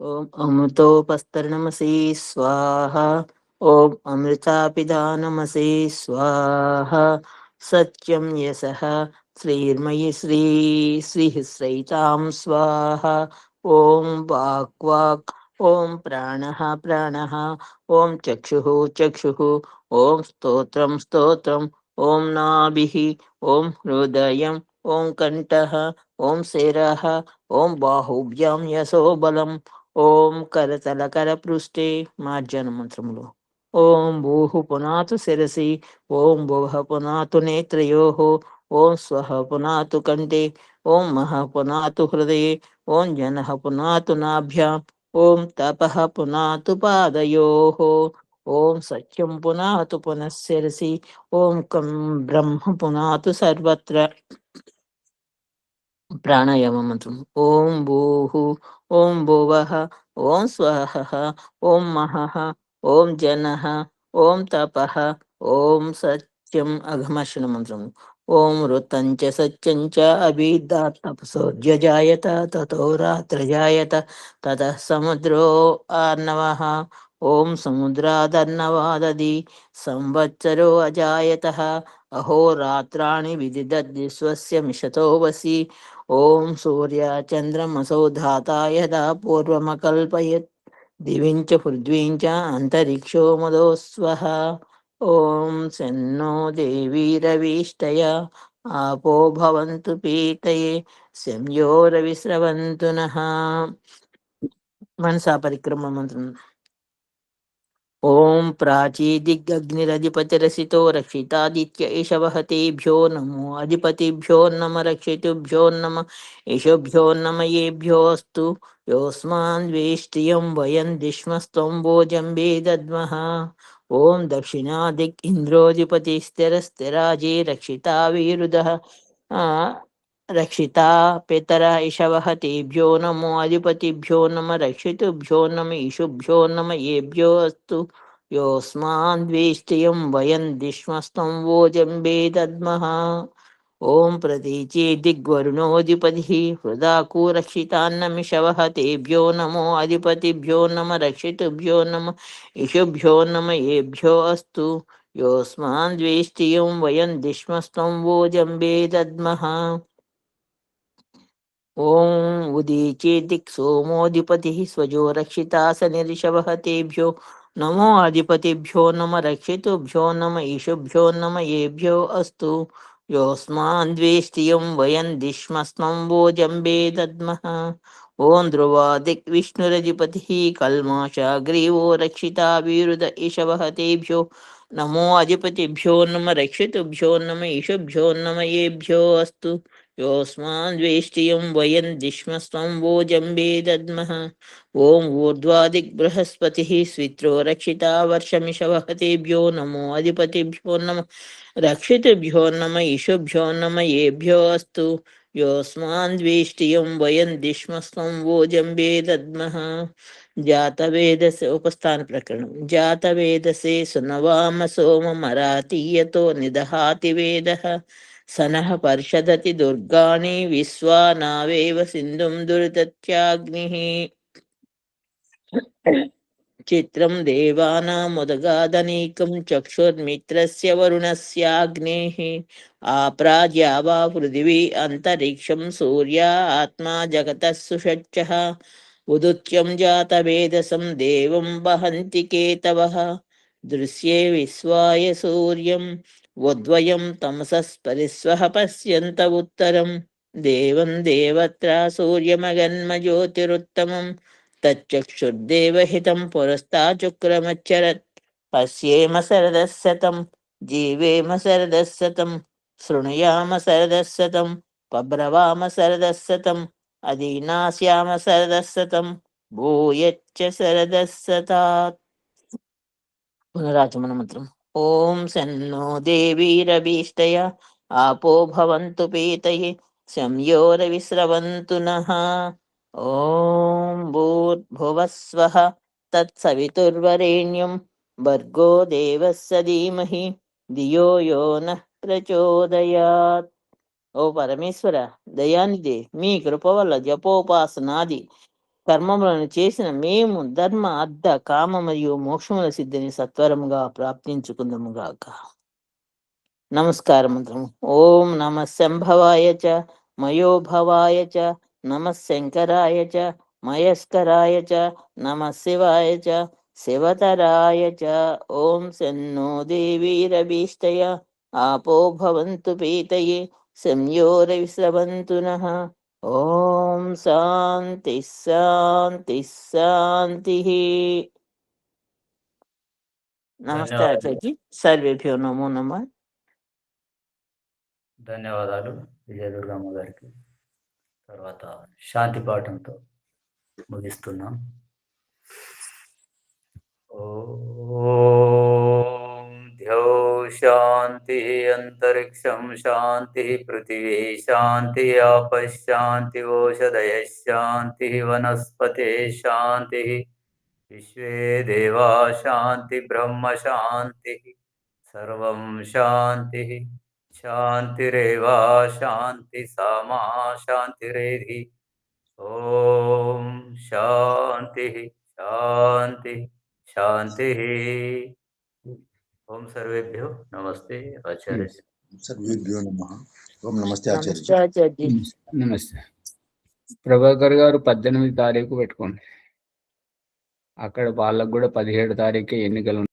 ఓం अमृतोपस्तरणमसि स्वाहा ॐ अमृतापिदानमसि स्वाहा सत्यं यशः श्रीर्मयि श्रीः श्रैतां स्वाहा ॐ वाक् ॐ प्राणः ॐ चक्षुः ॐ स्तोत्रम् ॐ नाभिः ॐ हृदयम् ॐ कण्ठः ॐ शिरः ॐ బాహుభ్యాం యశోబలం ఓం కరతలకరపృష్ఠే మార్జనమంత్రములు ఓం భూః పునాతు శిరసి ఓం భువః పునాతు నేత్రయోః ఓం స్వః పునాతు కంఠే ఓం మహః పునాతు హృదయే ఓం జనః పునాతు నాభ్యాం ఓం తపః పునాతు పాదయోః ఓం సత్యం పునాతు పునఃశిరసి ఓం కం బ్రహ్మ పునాతు సర్వత్ర ప్రాణాయామ మంత్రం ఓం భూః ఓం భువః ఓం స్వః ఓం మహః ఓం జనః ఓం తపః ఓం సత్యం అఘమర్షణ మంత్రం ఓం ఋతం చ సత్యం చ అభిదాత్ తపసోऽధ్యజాయత తతో రాత్రజాయత తతః సముద్రో ఆర్ణవః ఓం సముద్రాదర్ణవాదది సంవత్సరో అజాయతః అహోరాత్రాణి విదిదద్విశ్వస్య మిషతో వసి ఓం సూర్య చంద్రమసౌ ధాతా యదా పూర్వమకల్పయత్ దివిం చ పృథ్వీం చ అంతరిక్షో మదోస్వః ఓం శన్నో దేవీరవిష్టయ ఆపో భవంతు పీతయే శంయో రవిస్రవంతు నః మనసా పరిక్రమ మంత్రం ఓం ప్రాచీదిగ్గగ్నిరధిపతిరసితో రక్షితాదిత్య ఏష వహతేభ్యో నమో అధిపతిభ్యో నమ రక్షితుభ్యో నమ ఏషభ్యో నమ ఏభ్యోऽस्तु యోస్మాన్ వేష్టియం వయం దిష్మస్త్వం భోజంబే దద్మః ఓం దక్షిణాదిక్ ఇంద్రోధిపతి స్థిరస్థిరాజే రక్షితా వీరుదః రక్షితా పితర ఇషవః తేభ్యో నమో అధిపతిభ్యో నమ రక్షితుభ్యో నమ ఈశుభ్యో నమ ఏభ్యో అస్తు యోస్మాన్ ద్వేష్టియం వయం దిష్మస్తం వోజంబే దద్మః ఓం ప్రతీచే దిగ్వరుణోధిపతి హృదాకూ రక్షితాన్నమిషవః తేభ్యో నమో అధిపతిభ్యో నమ రక్షితుభ్యో నమ ఇషుభ్యో నమ ఏభ్యో అస్తు యోస్మాన్ ద్వేష్టియం వయం దిష్మస్తం వోజంబే దద్మః ఓం ఉదీచే దిక్ సోమోధిపతి స్వజో రక్షితాసనిరిషవః తేభ్యో నమో అధిపతిభ్యో నమ రక్షితుభ్యో నమ ఈశుభ్యో నమ ఏభ్యో అస్తు యోస్మాన్ ద్వేష్టియం వయం దిష్మస్నం వోజంబే దద్మః ఓం ధ్రువాదిక్ విష్ణురధిపతి కల్మాషాగ్రీవో రక్షితా వీరుద ఈశవః తేభ్యో నమో అధిపతిభ్యో నమ రక్షితుభ్యో నమ ఈశుభ్యో నమ ఏభ్యో అస్తు యోస్మాన్ ద్వేష్టియం వయం దిష్మస్వం వోజంబే దద్మః ఓం ఊర్ధ్వాదిక్ బృహస్పతి స్విత్రో రక్షితా వర్షమిషవః తేభ్యో నమో అధిపతిభ్యో నమ రక్షితుభ్యో నమ ఈశుభ్యో నమ ఏభ్యో అస్తు యోస్మాన్ ద్వేష్టియం వయం దిష్మస్వం వోజంబే దద్మః జాతవేదసే ఉపస్థాన ప్రకరణం జాతవేదసే సునవామ సోమ మరాతీయతో నిదహాతి వేదః సనః పర్షదతి దుర్గాణి విశ్వా నావేవ సింధుం దురితత్యాగ్నిః చిత్రం దేవానాముదగాదనీకం చక్షుర్మిత్రస్య వరుణస్యాగ్నేః ఆప్రాజ్యావా పృథివీ అంతరిక్షం సూర్యా ఆత్మా జగతః సుషచ్చః ఉదుత్యం జాతవేదసం దేవం వహంతి కేతవః దృశ్యే విశ్వాయ సూర్యం ఉద్వయం తమసస్పరిస్వః పశ్యంత ఉత్తరం దేవం దేవత్ర సూర్యమగన్మజ్యోతిరుత్తమం తచ్చక్షుర్దేవహితం పురస్తాచుక్రమచ్చరత్ పశ్యేమ శరదశతం జీవేమ శరదశతం శృణుయామ శరదశతం పబ్రవామ శరదశతం అదీనాస్యామ శరదశతం భూయచ్చ శరదశతాత్ పునరాచమన మంత్రం ఓం శన్నో దేవీరభీష్టయ ఆపో భవంతు పీతయే శంయో రవిస్రవంతు నః ఓం భూర్భువస్వః తత్సవితుర్వరేణ్యం భర్గో దేవస్య ధీమహి ధియో యో నః ప్రచోదయాత్. ఓ పరమేశ్వర దయానిధి, మీ కృప వల్ల జపోపాసనాది కర్మములను చేసిన మేము ధర్మ అర్థ కామ మరియు మోక్షముల సిద్ధిని సత్వరముగా ప్రాప్తించుకుందాముగాక. నమస్కార మంత్రము. ఓం నమ శంభవాయ చ మయోభవాయ చ నమ శంకరాయ చ మయస్కరాయ చ నమ శివాయ చ శివతరాయ చ. ఓం శన్నో దేవీరభీష్టయ ఆపో భవంతు పీతయే సంయోరవిశ్రవంతు నః. ఓం శాంతి శాంతి శాంతి. నమస్తే ధన్యవాదాలు. ఆచార్యజీ. సర్వేభ్యో నమో నమః. ధన్యవాదాలు విజయదుర్గమ్మ గారికి. తర్వాత శాంతి పాఠంతో ముగిస్తున్నాం. ఓం ద్యౌ శాంతి అంతరిక్షం శాంతి పృథివీ శాంతి ఆపశాంతి ఓషధయ శాంతి వనస్పతే శాంతి విశ్వే దేవా శాంతి బ్రహ్మ శాంతి సర్వం శాంతి శాంతిరేవ శాంతి సమా శాంతిరేధి. ఓం శాంతి శాంతి శాంతి. ఓం సర్వేభ్యో నమస్తే ఆచార్య. సర్వేభ్యో నమః. ఓం నమస్తే ఆచార్య. నమస్తే ఆచార్యజీ. నమస్తే. ప్రభాకర్ గారు 18 తారీఖు పెట్టుకోండి. అక్కడ వాళ్ళకు కూడా 17 తారీఖే ఎన్నికలు